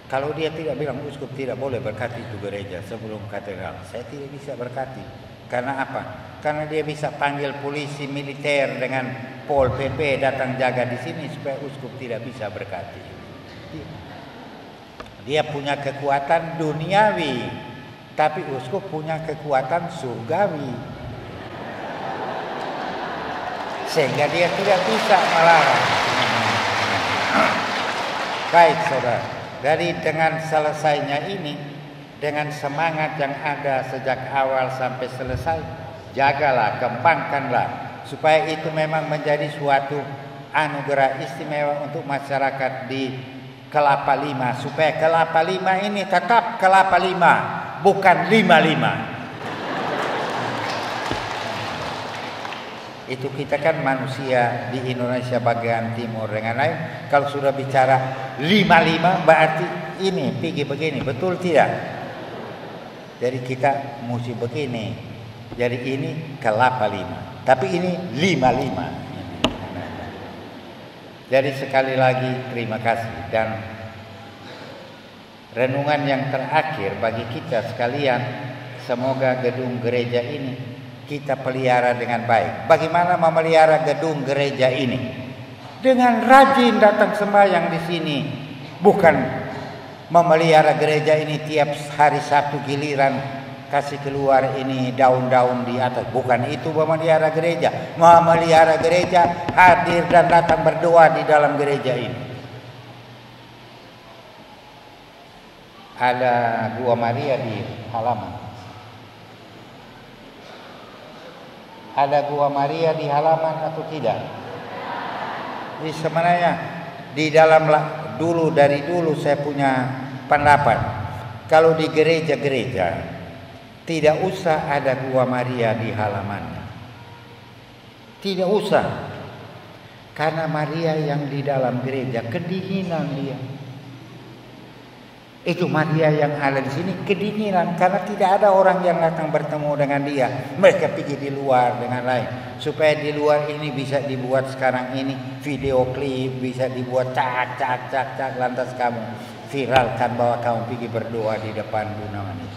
Kalau dia tidak bilang uskup tidak boleh berkati itu gereja sebelum katedral, saya tidak bisa berkati. Karena apa? Karena dia bisa panggil polisi militer dengan Pol PP datang jaga di sini supaya uskup tidak bisa berkati. Dia punya kekuatan duniawi, tapi uskup punya kekuatan surgawi, sehingga dia tidak bisa melarang. Baik saudara, dari dengan selesainya ini, dengan semangat yang ada sejak awal sampai selesai, jagalah, kembangkanlah, supaya itu memang menjadi suatu anugerah istimewa untuk masyarakat di kelapa lima, supaya kelapa lima ini tetap kelapa lima, bukan 55. Itu kita kan manusia di Indonesia bagian timur dengan lain. Kalau sudah bicara 55 berarti ini pergi begini, betul tidak? Jadi kita mesti begini. Jadi ini kelapa lima, tapi ini 55. Jadi sekali lagi terima kasih, dan renungan yang terakhir bagi kita sekalian, semoga gedung gereja ini kita pelihara dengan baik. Bagaimana memelihara gedung gereja ini? Dengan rajin datang sembahyang di sini. Bukan memelihara gereja ini tiap hari Sabtu giliran kasih keluar ini daun-daun di atas. Bukan itu memelihara gereja. Memelihara gereja hadir dan datang berdoa di dalam gereja ini. Ada Gua Maria di halaman. Ada Gua Maria di halaman atau tidak? Jadi sebenarnya di dalam dari dulu saya punya pendapat, kalau di gereja-gereja tidak usah ada Gua Maria di halamannya. Tidak usah. Karena Maria yang di dalam gereja kedinginan dia. Itu Maria yang ada di sini kedinginan karena tidak ada orang yang datang bertemu dengan dia. Mereka pergi di luar dengan lain. Supaya di luar ini bisa dibuat sekarang ini video klip, bisa dibuat cak lantas kamu viralkan bahwa kamu pergi berdoa di depan Bunda Manis.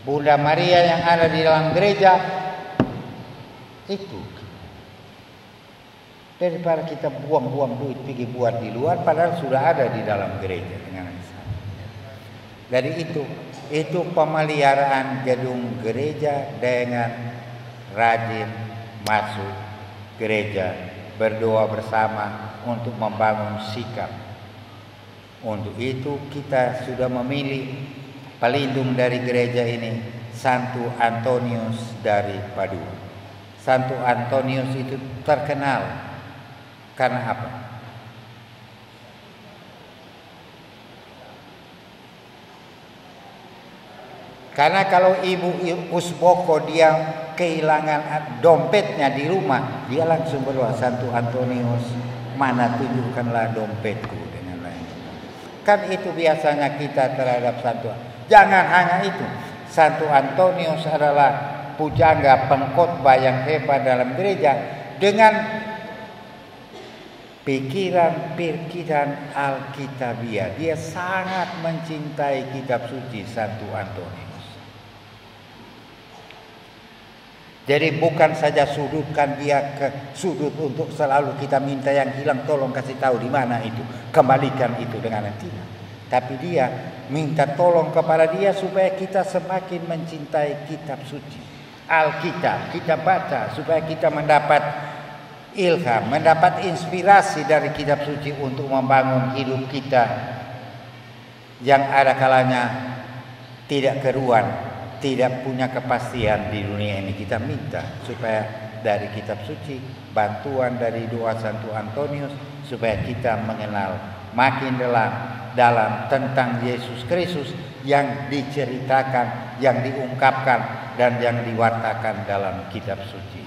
Bunda Maria yang ada di dalam gereja itu. Daripada kita buang-buang duit pergi buat di luar padahal sudah ada di dalam gereja dengan Dari itu pemeliharaan gedung gereja dengan rajin masuk gereja, berdoa bersama untuk membangun sikap. Untuk itu kita sudah memilih pelindung dari gereja ini, Santo Antonius dari Padua. Santo Antonius itu terkenal karena apa? Karena kalau Ibu Usboko dia kehilangan dompetnya di rumah, dia langsung berdoa, Santo Antonius, mana tunjukkanlah dompetku dengan lain. Kan itu biasanya kita terhadap Santo. Jangan hanya itu. Santo Antonius adalah pujangga pengkhotbah yang hebat dalam gereja dengan pikiran Alkitabiah. Dia sangat mencintai kitab suci Santo Antonius. Jadi bukan saja sudutkan dia ke sudut untuk selalu kita minta yang hilang tolong kasih tahu di mana itu, kembalikan itu dengan tidak. Tapi dia minta tolong kepada dia supaya kita semakin mencintai kitab suci. Alkitab kita baca supaya kita mendapat ilham, mendapat inspirasi dari kitab suci untuk membangun hidup kita yang ada kalanya tidak keruan, tidak punya kepastian di dunia ini. Kita minta supaya dari kitab suci, bantuan dari doa Santo Antonius, supaya kita mengenal makin dalam tentang Yesus Kristus yang diceritakan, yang diungkapkan, dan yang diwartakan dalam kitab suci.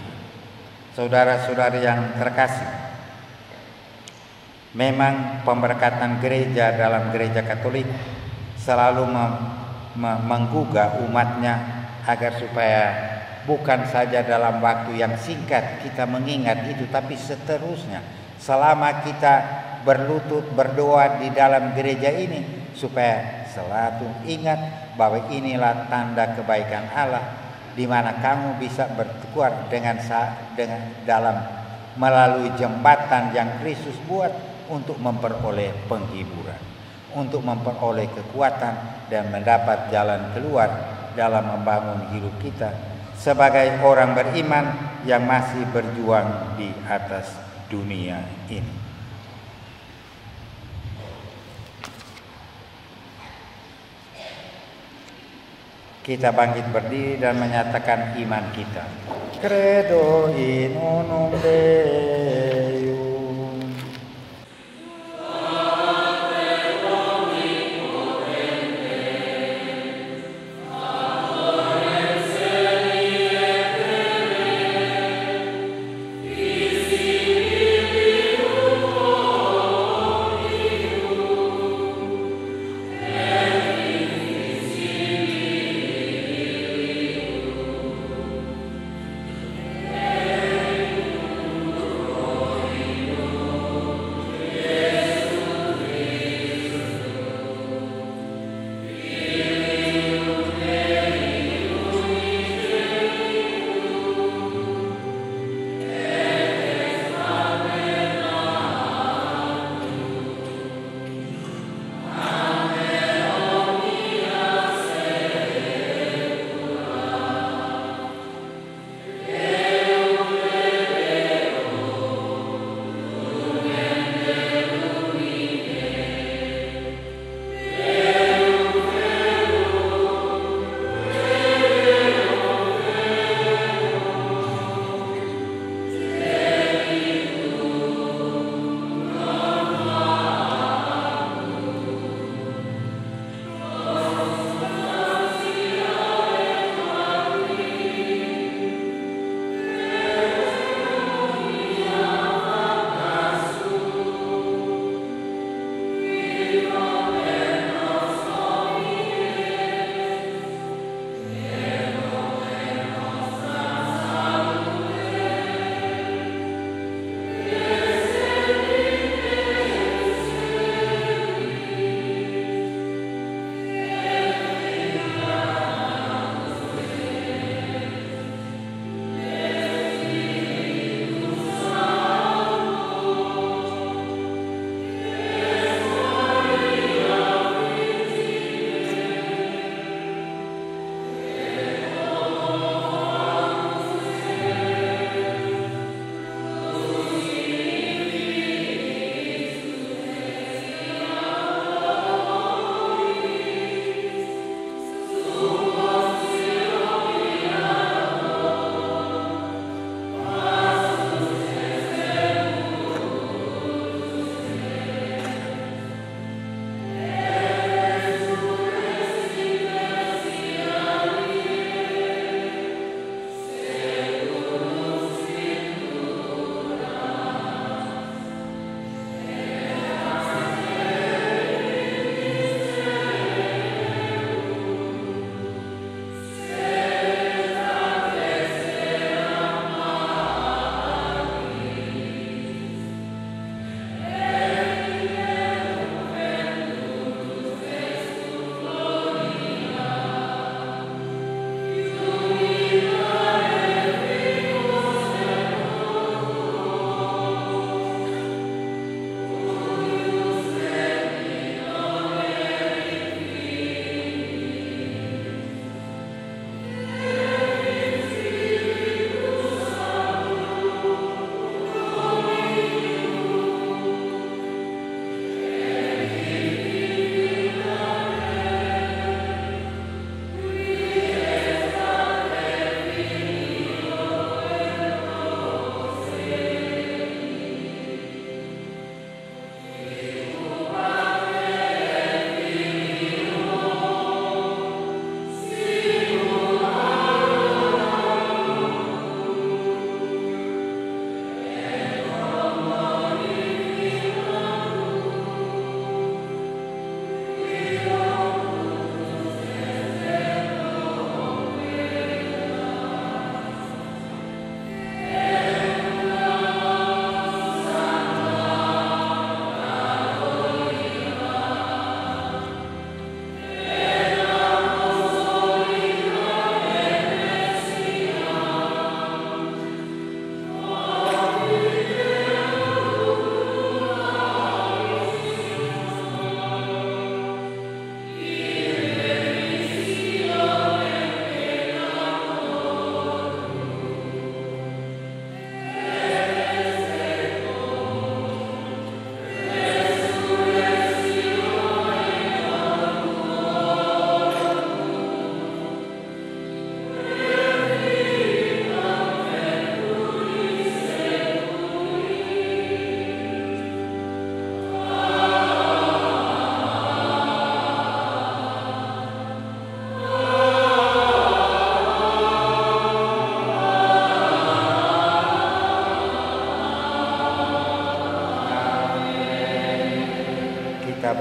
Saudara-saudari yang terkasih, memang pemberkatan gereja dalam gereja Katolik selalu menggugah umatnya agar supaya bukan saja dalam waktu yang singkat kita mengingat itu, tapi seterusnya selama kita berlutut berdoa di dalam gereja ini, supaya selalu ingat bahwa inilah tanda kebaikan Allah, di mana kamu bisa bertukar dengan dalam melalui jembatan yang Kristus buat untuk memperoleh penghiburan, untuk memperoleh kekuatan dan mendapat jalan keluar dalam membangun hidup kita sebagai orang beriman yang masih berjuang di atas dunia ini. Kita bangkit berdiri dan menyatakan iman kita. Credo in unum Deum.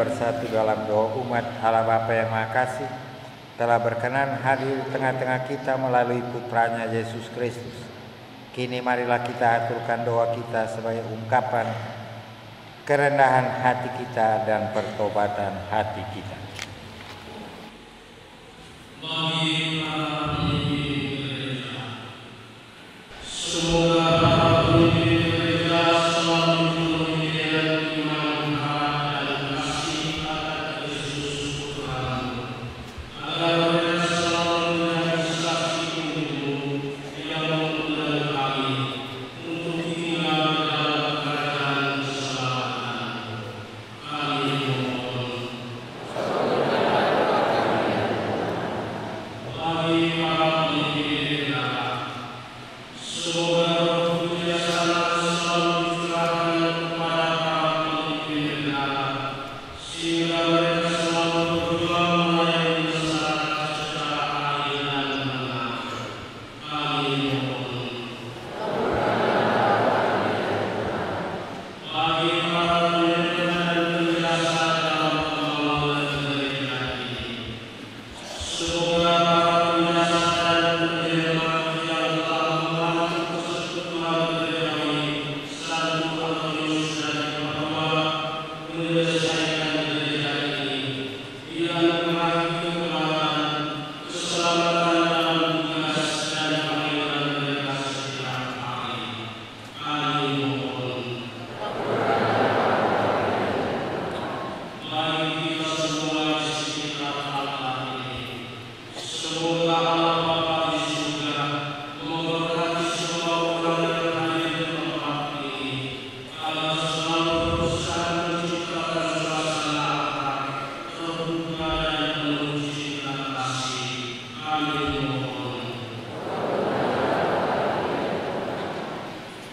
bersatu dalam doa umat Allah Bapa yang Maha Kasih telah berkenan hadir di tengah-tengah kita melalui putranya Yesus Kristus. Kini marilah kita aturkan doa kita sebagai ungkapan kerendahan hati kita dan pertobatan hati kita.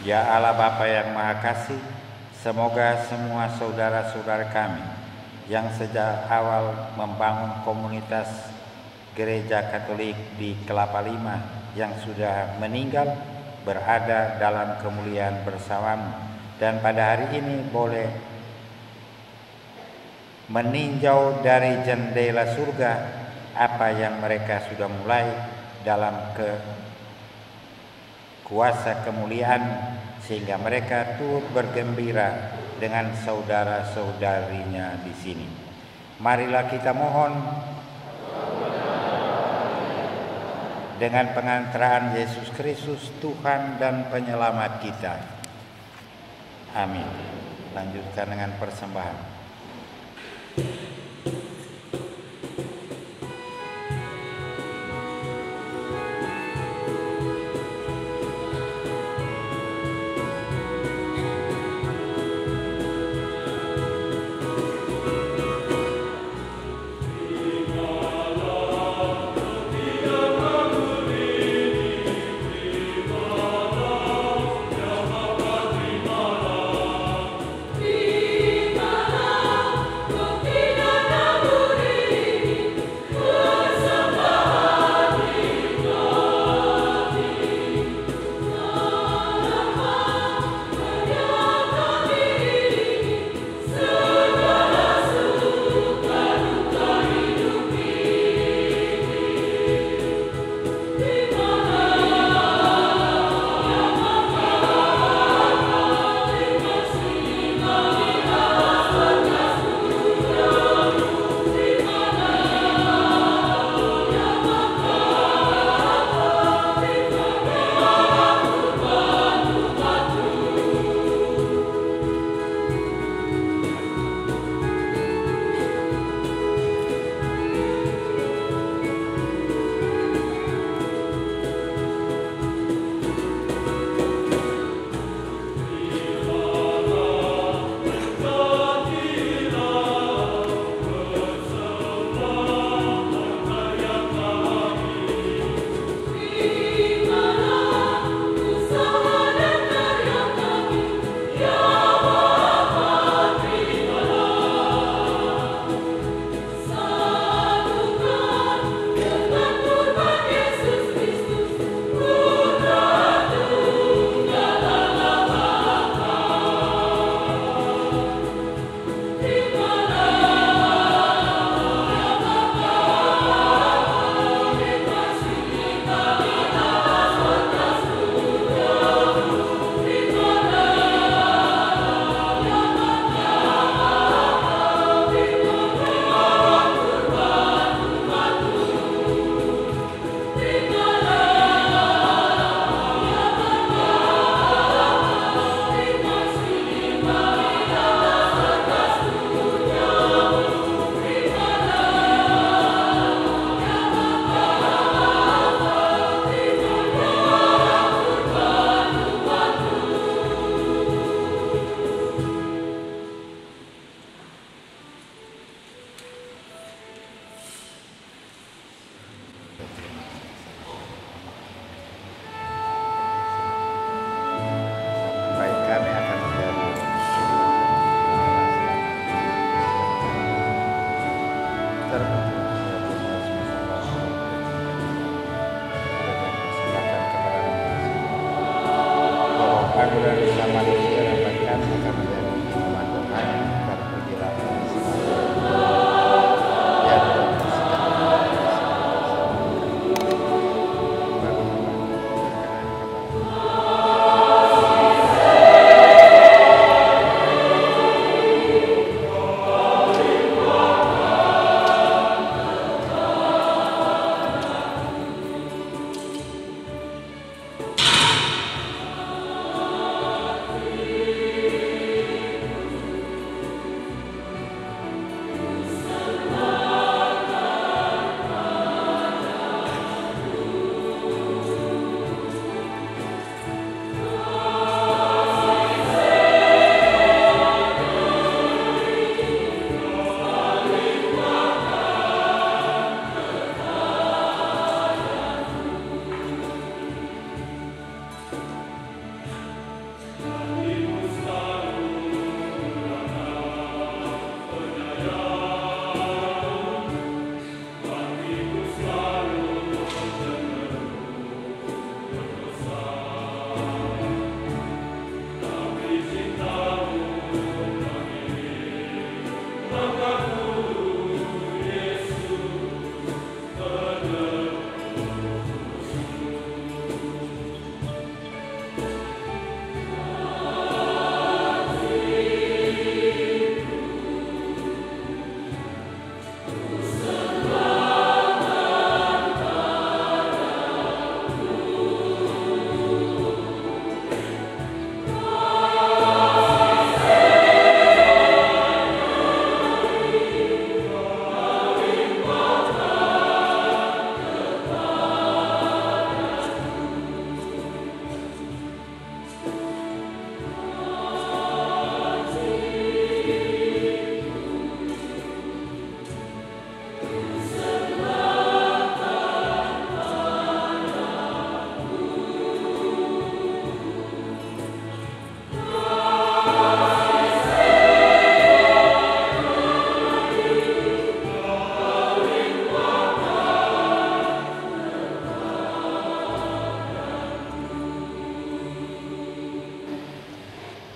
Ya Allah Bapa yang Maha Kasih, semoga semua saudara-saudara kami yang sejak awal membangun komunitas Gereja Katolik di Kelapa Lima yang sudah meninggal berada dalam kemuliaan bersamamu, dan pada hari ini boleh meninjau dari jendela surga apa yang mereka sudah mulai dalam kuasa kemuliaan, sehingga mereka turut bergembira dengan saudara-saudarinya di sini. Marilah kita mohon dengan pengantaraan Yesus Kristus, Tuhan dan Penyelamat kita. Amin. Lanjutkan dengan persembahan. Di mana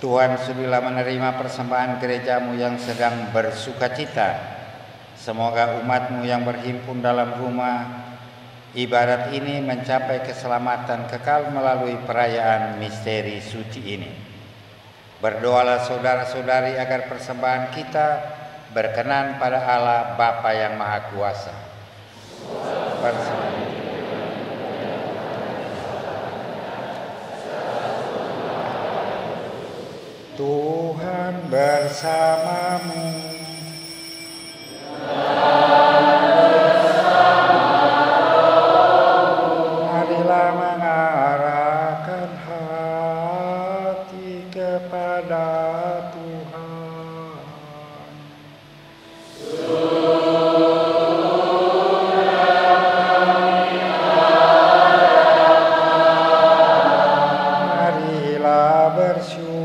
Tuhan sudilah menerima persembahan gerejamu yang sedang bersukacita. Semoga umatmu yang berhimpun dalam rumah ibadat ini mencapai keselamatan kekal melalui perayaan misteri suci ini. Berdoalah saudara-saudari agar persembahan kita berkenan pada Allah Bapa yang Maha Kuasa. Tuhan bersamamu. Marilah mengarahkan hati kepada Tuhan. Marilah bersyukur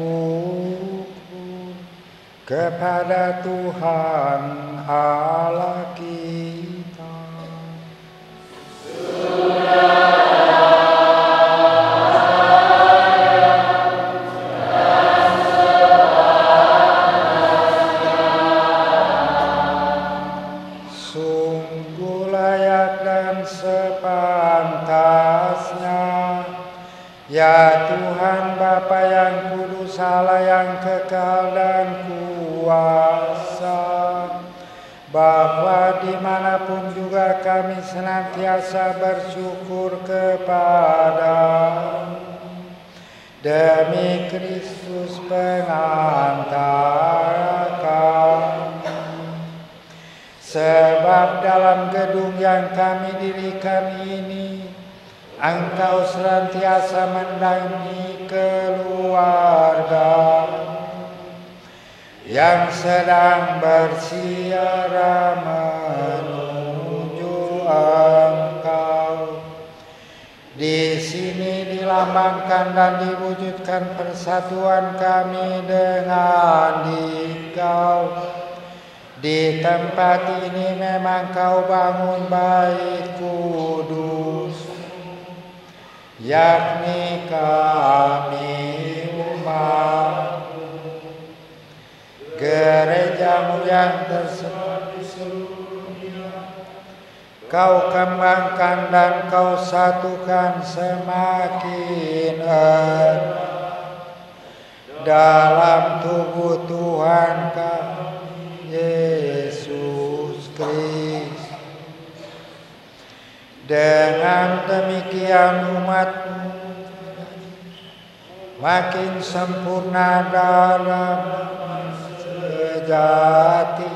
kepada Tuhan Allah kita. Sungguh layak dan sepantasnya, ya Tuhan Bapa yang kudus, Allah yang kekal dan kuasa, bahwa dimanapun juga kami senantiasa bersyukur kepada-Mu demi Kristus pengantara kami. Sebab dalam gedung yang kami dirikan ini, Engkau senantiasa mendampingi keluarga yang sedang bersiara menuju Engkau. Di sini dilambangkan dan diwujudkan persatuan kami dengan Engkau. Di tempat ini memang Kau bangun bait kudus, yakni kami umat gerejamu yang tersebar di seluruh dunia. Kau kembangkan dan Kau satukan semakin erat dalam tubuh Tuhan kami Yesus Kristus. Dengan demikian umat-Mu makin sempurna dalam sejati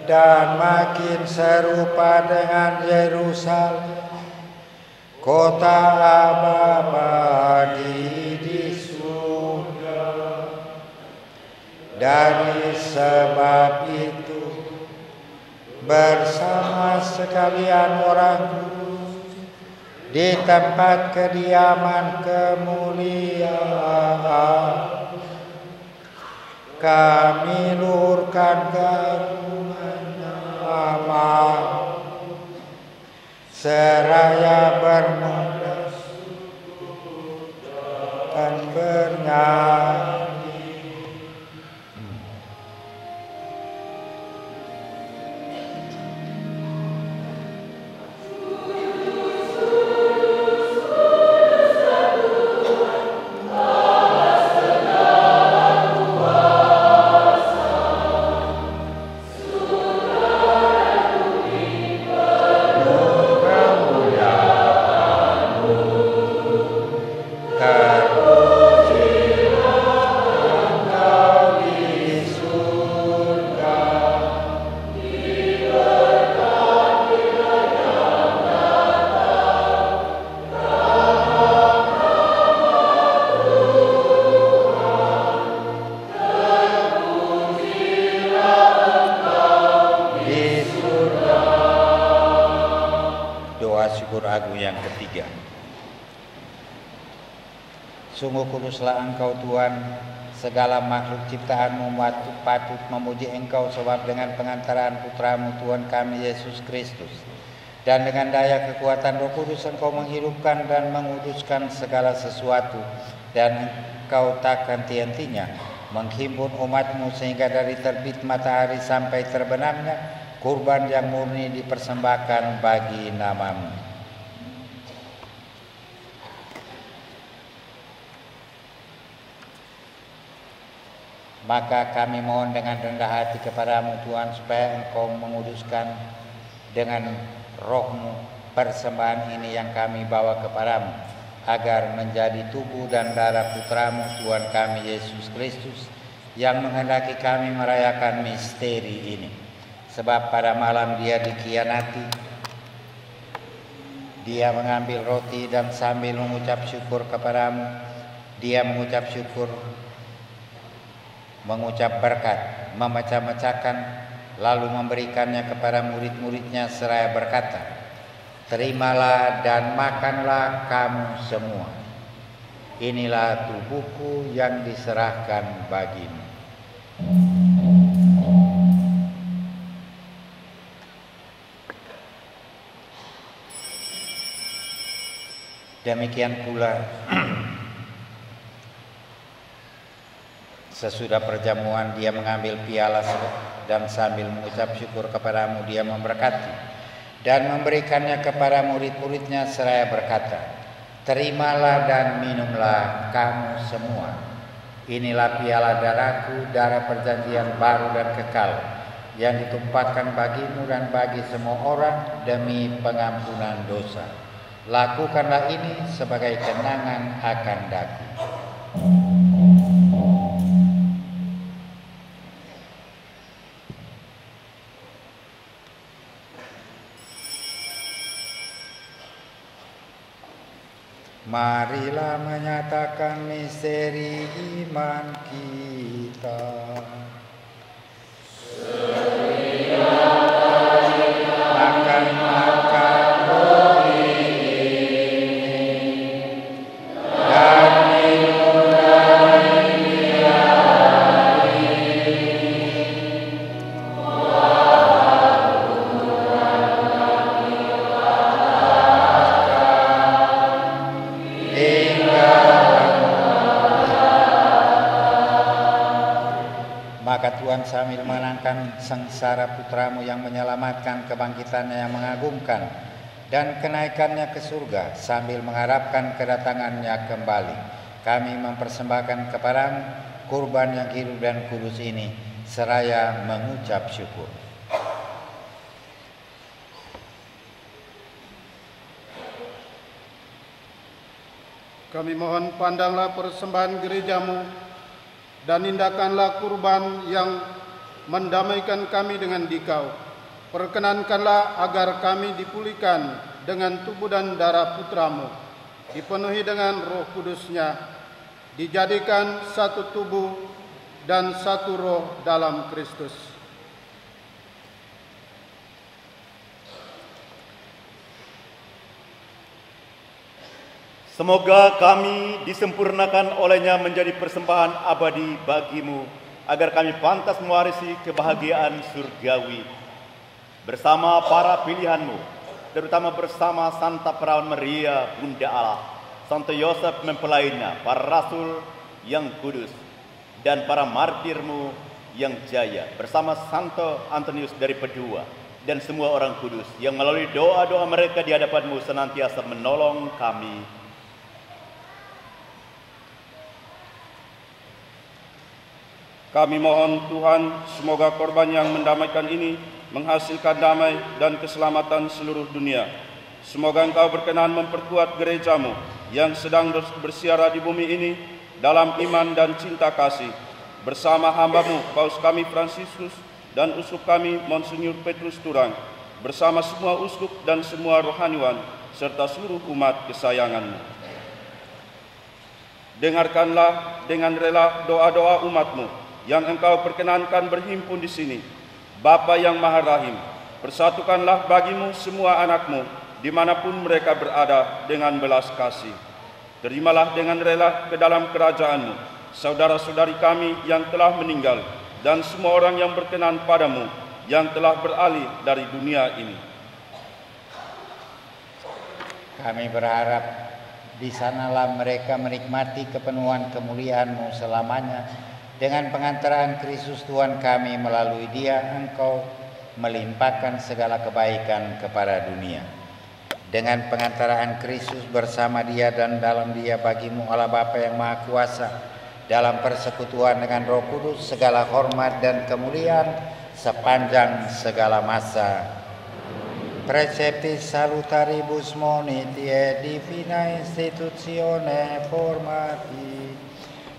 dan makin serupa dengan Yerusalem, kota abadi di surga. Dari sebab itu, bersama sekalian orang kudus di tempat kediaman kemuliaan, kami luhurkan keagungan nama seraya bermoda dan bernyanyi. Sungguh kuduslah Engkau Tuhan, segala makhluk ciptaan-Mu patut memuji Engkau, sebab dengan pengantaran Putra-Mu Tuhan kami Yesus Kristus dan dengan daya kekuatan Roh Kudus Engkau menghidupkan dan menguduskan segala sesuatu, dan Kau tak henti-hentinya menghimpun umat-Mu sehingga dari terbit matahari sampai terbenamnya kurban yang murni dipersembahkan bagi nama-Mu. Maka kami mohon dengan rendah hati kepada-Mu Tuhan, supaya Engkau menguduskan dengan Roh-Mu persembahan ini yang kami bawa kepada-Mu, agar menjadi tubuh dan darah Putra-Mu Tuhan kami Yesus Kristus, yang menghendaki kami merayakan misteri ini. Sebab pada malam Dia dikhianati, Dia mengambil roti dan sambil mengucap syukur kepada-Mu, Dia mengucap syukur, mengucap berkat, memecah-mecahkan, lalu memberikannya kepada murid-muridnya seraya berkata, "Terimalah dan makanlah kamu semua. Inilah tubuhku yang diserahkan bagimu." Demikian pula sesudah perjamuan Dia mengambil piala dan sambil mengucap syukur kepada-Mu Dia memberkati dan memberikannya kepada murid-muridnya seraya berkata, "Terimalah dan minumlah kamu semua. Inilah piala darahku, darah perjanjian baru dan kekal, yang ditumpahkan bagimu dan bagi semua orang demi pengampunan dosa. Lakukanlah ini sebagai kenangan akan daku." Marilah menyatakan misteri iman kita. Makan roti ini dan minum dari piala ini. Maka Tuhan sambil mengenangkan sengsara Putra-Mu yang menyelamatkan, kebangkitannya yang mengagumkan, dan kenaikannya ke surga, sambil mengharapkan kedatangannya kembali, kami mempersembahkan kepada-Mu kurban yang hidup dan kudus ini, seraya mengucap syukur. Kami mohon pandanglah persembahan gereja-Mu dan indahkanlah kurban yang mendamaikan kami dengan Dikau. Perkenankanlah agar kami dipulihkan dengan tubuh dan darah Putra-Mu, dipenuhi dengan Roh Kudus-Nya, dijadikan satu tubuh dan satu roh dalam Kristus. Semoga kami disempurnakan olehnya menjadi persembahan abadi bagi-Mu, agar kami pantas mewarisi kebahagiaan surgawi. Bersama para pilihan-Mu, terutama bersama Santa Perawan Maria, Bunda Allah, Santo Yosef mempelainya, para rasul yang kudus, dan para martir-Mu yang jaya, bersama Santo Antonius dari Padua, dan semua orang kudus yang melalui doa-doa mereka di hadapan-Mu senantiasa menolong kami. Kami mohon Tuhan, semoga korban yang mendamaikan ini menghasilkan damai dan keselamatan seluruh dunia. Semoga Engkau berkenan memperkuat gereja-Mu yang sedang bersiara di bumi ini dalam iman dan cinta kasih. Bersama hamba-Mu, Paus kami Fransiskus dan uskup kami Monsinyur Petrus Turang, bersama semua uskup dan semua rohaniwan, serta seluruh umat kesayangan-Mu. Dengarkanlah dengan rela doa-doa umat-Mu yang Engkau perkenankan berhimpun di sini. Bapa yang Maha Rahim, persatukanlah bagi-Mu semua anak-Mu dimanapun mereka berada dengan belas kasih. Terimalah dengan rela ke dalam kerajaan-Mu saudara-saudari kami yang telah meninggal dan semua orang yang berkenan pada-Mu yang telah beralih dari dunia ini. Kami berharap Di sanalah mereka menikmati kepenuhan kemuliaan-Mu selamanya. Dengan pengantaran Kristus Tuhan kami, melalui Dia Engkau melimpahkan segala kebaikan kepada dunia. Dengan pengantaran Kristus bersama Dia dan dalam Dia, bagi-Mu Allah Bapa yang Maha Kuasa, dalam persekutuan dengan Roh Kudus, segala hormat dan kemuliaan sepanjang segala masa. Preceptis salutaribus moniti et divina institutione formati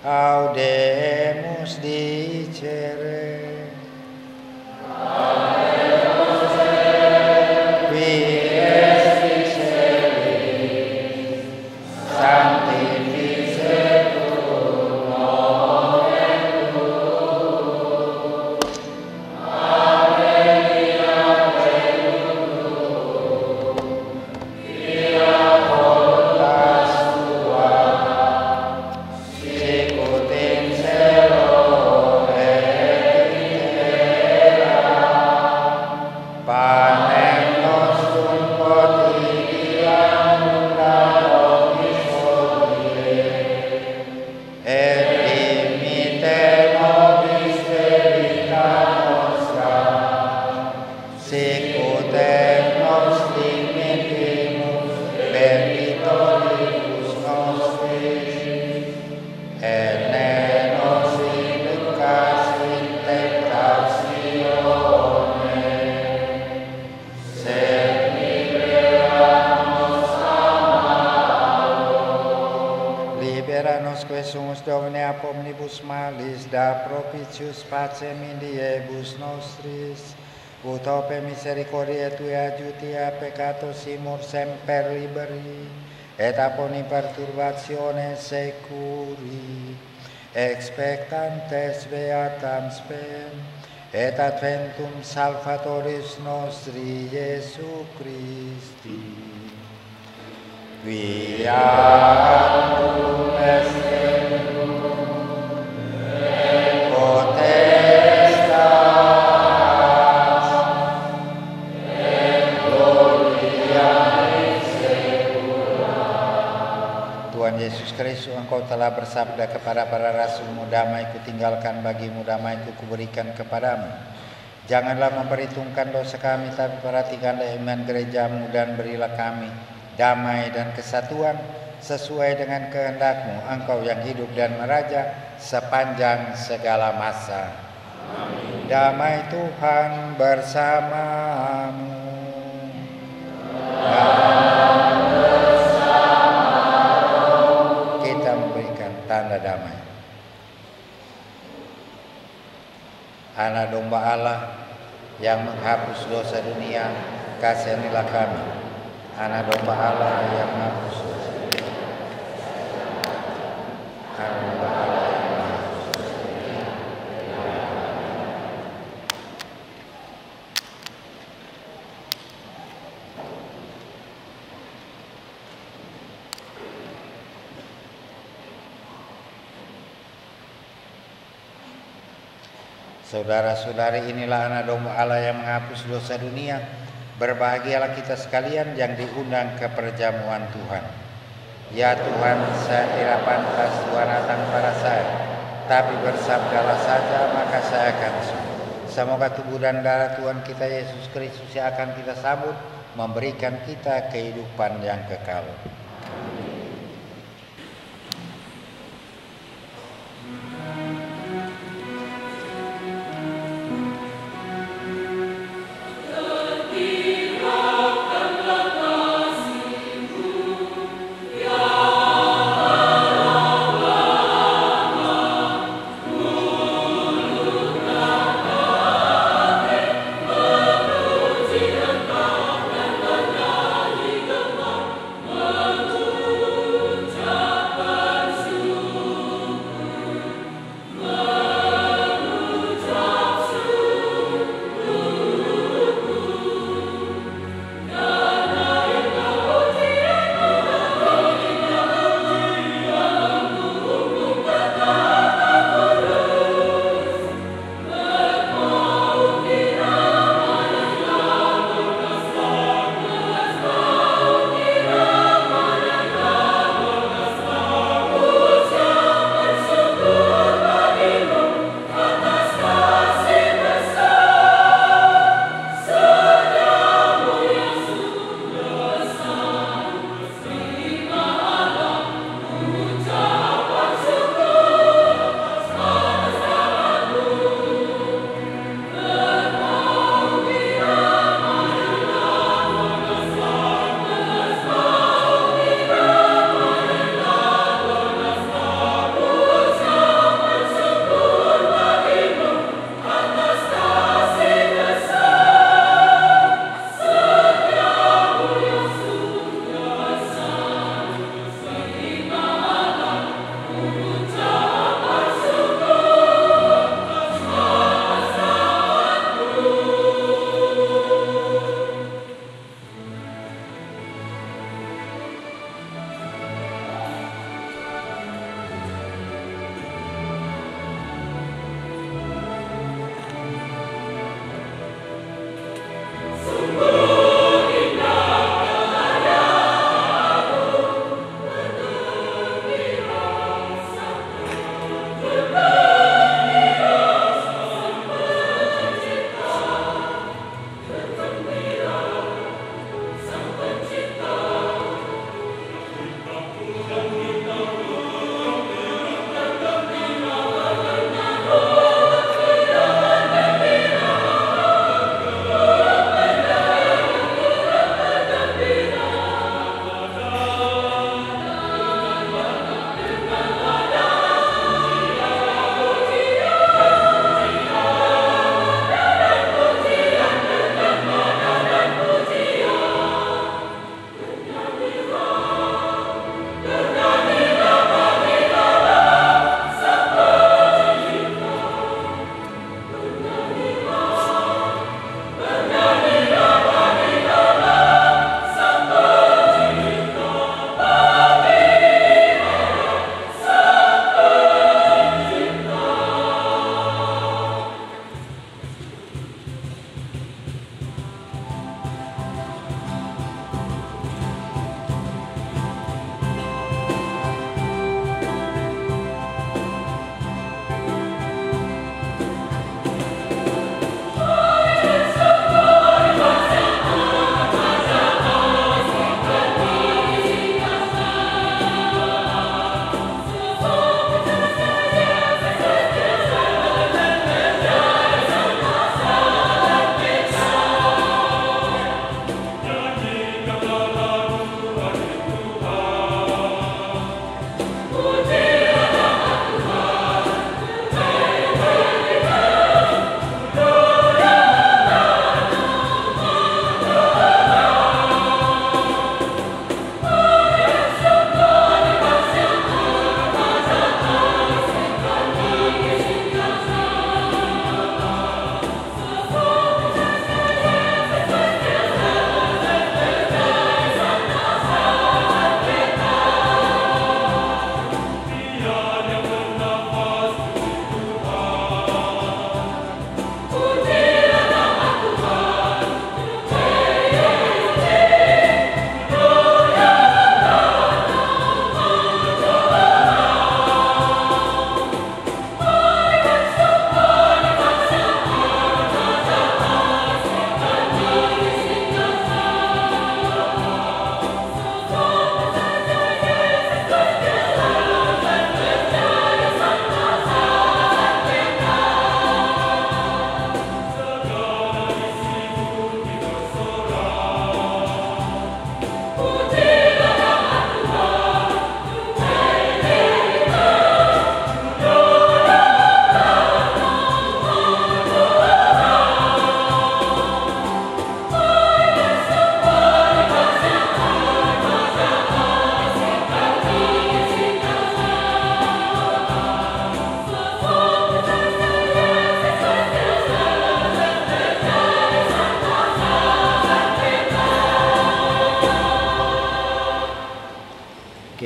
audemus dicere. Qui est excelsis sanctificetur nomen tuum. Da propitius pacem in diebus nostris, ut ope misericordiae Tui adjutia peccato simur semper liberi, et aponi perturbatione securi, expectantes beatam spem, et adventum Salvatoris nostri Iesu Christi. Viatum est Yesus Kristus, Engkau telah bersabda kepada para rasul-Mu, damai Kutinggalkan bagi-Mu, damai Kuberikan kepadamu. Janganlah memperhitungkan dosa kami, tapi perhatikanlah iman gereja-Mu, dan berilah kami damai dan kesatuan sesuai dengan kehendak-Mu, Engkau yang hidup dan meraja sepanjang segala masa. Amin. Damai Tuhan bersamamu. Tanda damai. Anak domba Allah yang menghapus dosa dunia, kasihanilah kami. Anak domba Allah yang menghapus dosa dunia. Anak domba Allah yang menghapus dosa dunia. Saudara-saudari, inilah anak domba Allah yang menghapus dosa dunia. Berbahagialah kita sekalian yang diundang ke perjamuan Tuhan. Ya Tuhan, saya tidak pantas Tuhan datang kepada saya, tapi bersabdalah saja maka saya akan sembuh. Semoga tubuh dan darah Tuhan kita Yesus Kristus yang akan kita sambut memberikan kita kehidupan yang kekal. Amen.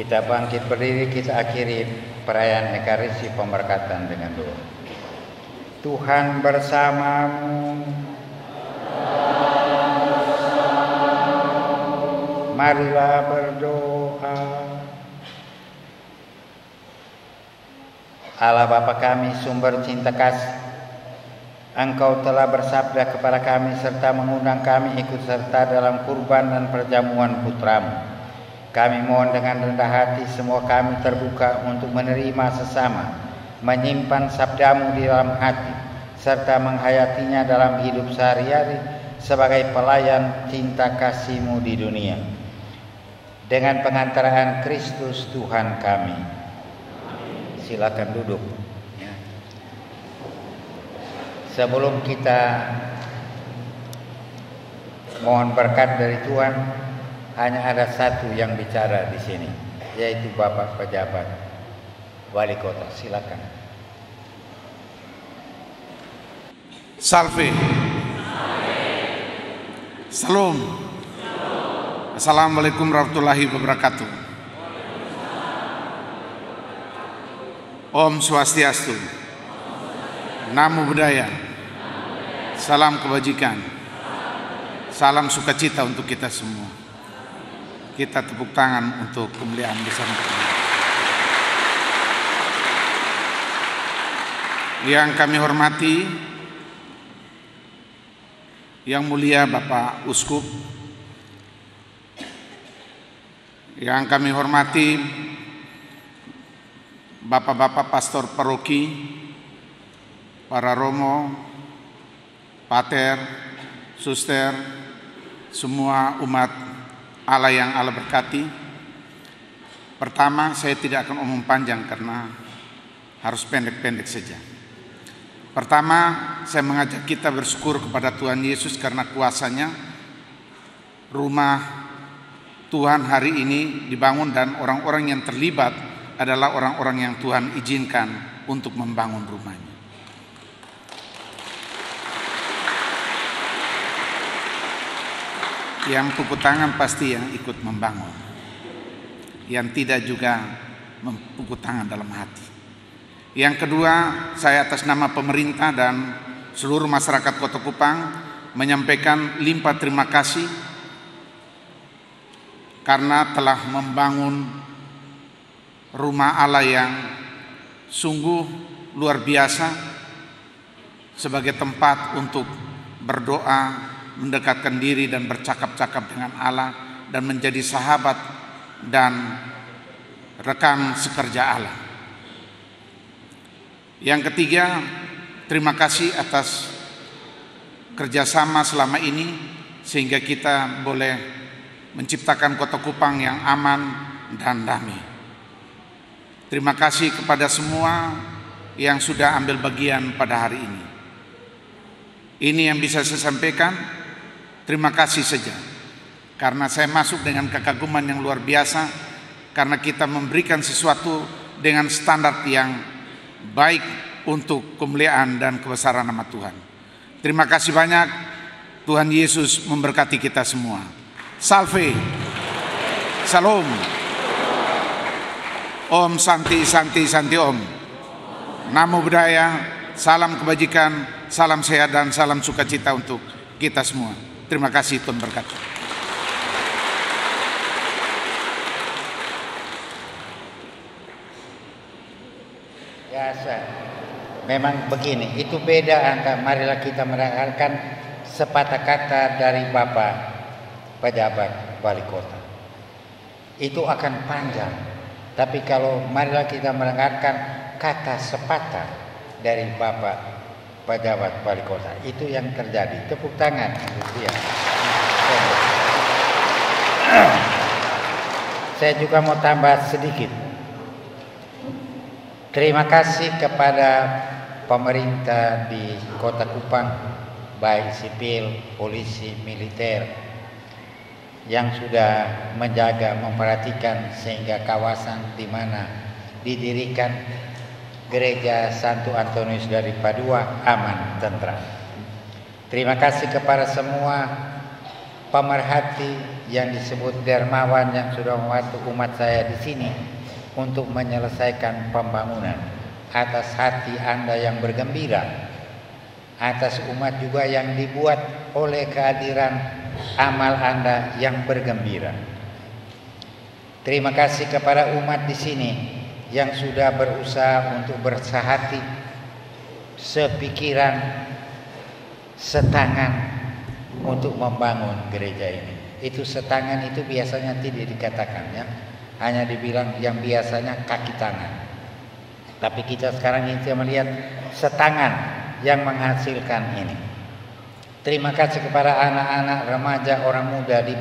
Kita bangkit berdiri, kita akhiri perayaan Ekaristi pemberkatan dengan doa. Tuhan bersamamu. Marilah berdoa. Allah Bapa kami, sumber cinta kasih, Engkau telah bersabda kepada kami serta mengundang kami ikut serta dalam kurban dan perjamuan Putramu. Kami mohon dengan rendah hati semua kami terbuka untuk menerima sesama, menyimpan sabdamu di dalam hati, serta menghayatinya dalam hidup sehari-hari sebagai pelayan cinta kasih-Mu di dunia. Dengan pengantaraan Kristus Tuhan kami. Silakan duduk. Ya. Sebelum kita mohon berkat dari Tuhan, hanya ada satu yang bicara di sini, yaitu Bapak Pejabat Wali Kota. Silakan. Salve. Salam. Assalamualaikum warahmatullahi wabarakatuh. Om Swastiastu. Namo Buddhaya. Salam kebajikan. Salam sukacita untuk kita semua. Kita tepuk tangan untuk kemuliaan bersama. Yang kami hormati, Yang Mulia Bapak Uskup, yang kami hormati Bapak-bapak pastor paroki, para romo, pater, suster, semua umat Allah yang Allah berkati. Pertama, saya tidak akan omong panjang karena harus pendek-pendek saja. Pertama, saya mengajak kita bersyukur kepada Tuhan Yesus karena kuasanya rumah Tuhan hari ini dibangun dan orang-orang yang terlibat adalah orang-orang yang Tuhan izinkan untuk membangun rumahnya. Yang tepuk tangan pasti yang ikut membangun. Yang tidak juga tepuk tangan dalam hati. Yang kedua, saya atas nama pemerintah dan seluruh masyarakat Kota Kupang menyampaikan limpah terima kasih karena telah membangun rumah Allah yang sungguh luar biasa sebagai tempat untuk berdoa, mendekatkan diri dan bercakap-cakap dengan Allah dan menjadi sahabat dan rekan sekerja Allah. Yang ketiga, terima kasih atas kerjasama selama ini sehingga kita boleh menciptakan Kota Kupang yang aman dan damai. Terima kasih kepada semua yang sudah ambil bagian pada hari ini. Ini yang bisa saya sampaikan. Terima kasih saja. Karena saya masuk dengan kekaguman yang luar biasa. Karena kita memberikan sesuatu dengan standar yang baik untuk kemuliaan dan kebesaran nama Tuhan. Terima kasih banyak. Tuhan Yesus memberkati kita semua. Salve. Salam. Om Santi Santi Santi Om. Namo Buddhaya, salam kebajikan, salam sehat dan salam sukacita untuk kita semua. Terima kasih, Tuhan berkati. Biasa. Memang begini, itu beda antara marilah kita mendengarkan sepatah kata dari Bapak Pejabat Wali Kota. Itu akan panjang. Tapi kalau marilah kita mendengarkan kata sepatah dari Bapak Pejabat Wali Kota, itu yang terjadi. Tepuk tangan untuk dia. Saya juga mau tambah sedikit. Terima kasih kepada pemerintah di Kota Kupang, baik sipil, polisi, militer, yang sudah menjaga, memperhatikan sehingga kawasan di mana didirikan Gereja Santo Antonius dari Padua aman, tentram. Terima kasih kepada semua pemerhati yang disebut dermawan yang sudah membantu umat saya di sini untuk menyelesaikan pembangunan. Atas hati Anda yang bergembira, atas umat juga yang dibuat oleh kehadiran amal Anda yang bergembira. Terima kasih kepada umat di sini yang sudah berusaha untuk bersehati, sepikiran, setangan untuk membangun gereja ini. Itu setangan itu biasanya tidak dikatakan ya, hanya dibilang yang biasanya kaki tangan. Tapi kita sekarang ini melihat setangan yang menghasilkan ini. Terima kasih kepada anak-anak, remaja, orang muda di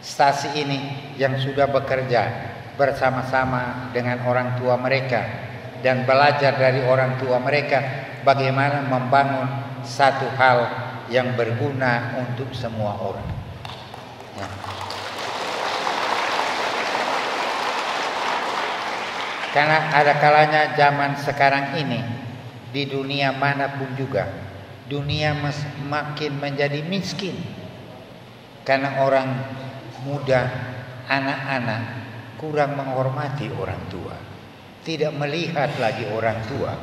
stasi ini yang sudah bekerja bersama-sama dengan orang tua mereka dan belajar dari orang tua mereka bagaimana membangun satu hal yang berguna untuk semua orang. Ya. Karena ada kalanya zaman sekarang ini di dunia manapun juga dunia makin menjadi miskin karena orang muda, anak-anak kurang menghormati orang tua, tidak melihat lagi orang tua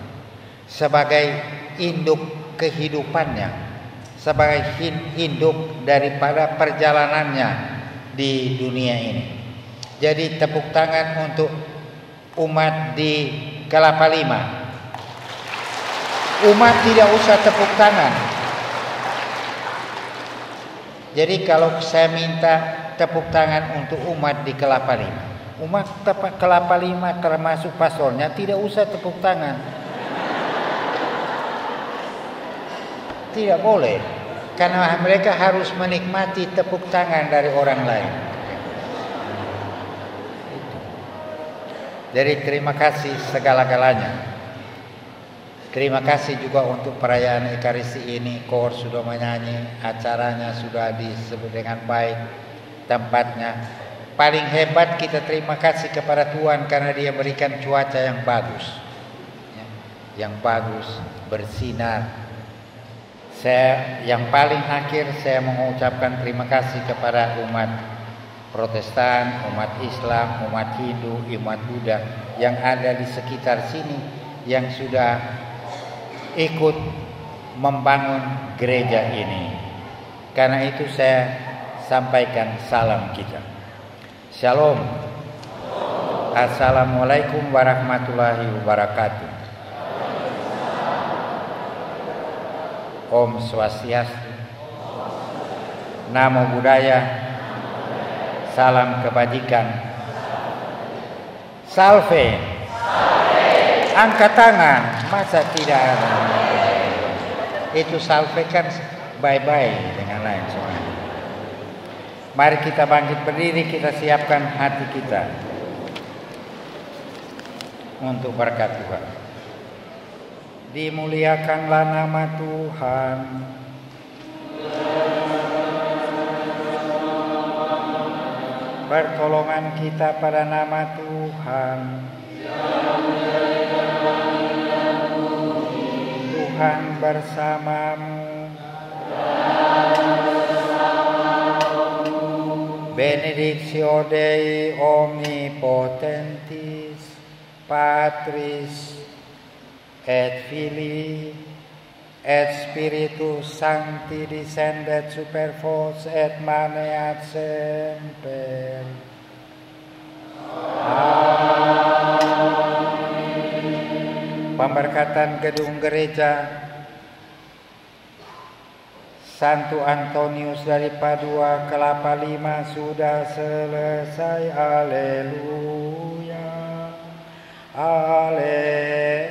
sebagai induk kehidupannya, sebagai induk daripada perjalanannya di dunia ini. Jadi tepuk tangan untuk umat di Kelapa Lima. Umat tidak usah tepuk tangan. Jadi kalau saya minta tepuk tangan untuk umat di Kelapa Lima, umat Kelapa Lima termasuk pastornya tidak usah tepuk tangan. Tidak boleh, karena mereka harus menikmati tepuk tangan dari orang lain. Jadi terima kasih segala-galanya. Terima kasih juga untuk perayaan Ekaristi ini. Kor sudah menyanyi, acaranya sudah disebut dengan baik, tempatnya. Paling hebat kita terima kasih kepada Tuhan karena Dia berikan cuaca yang bagus, yang bagus, bersinar. Yang paling akhir saya mengucapkan terima kasih kepada umat Protestan, umat Islam, umat Hindu, umat Buddha yang ada di sekitar sini yang sudah ikut membangun gereja ini. Karena itu saya sampaikan salam kita. Shalom. Assalamualaikum warahmatullahi wabarakatuh. Om Swastiastu. Namo Buddhaya. Salam kebajikan. Salve. Angkat tangan. Masa tidak ada? Itu salve kan bye-bye dengan lain semuanya. Mari kita bangkit berdiri, kita siapkan hati kita untuk berkat Tuhan. Dimuliakanlah nama Tuhan. Pertolongan kita pada nama Tuhan. Tuhan bersamamu. Benedictio Dei omnipotentis, Patris et Filii et Spiritus Sancti descendet super vos et maneat semper. Amin. Pemberkatan gedung gereja Santo Antonius dari Padua Kelapa Lima sudah selesai. Haleluya. Haleluya.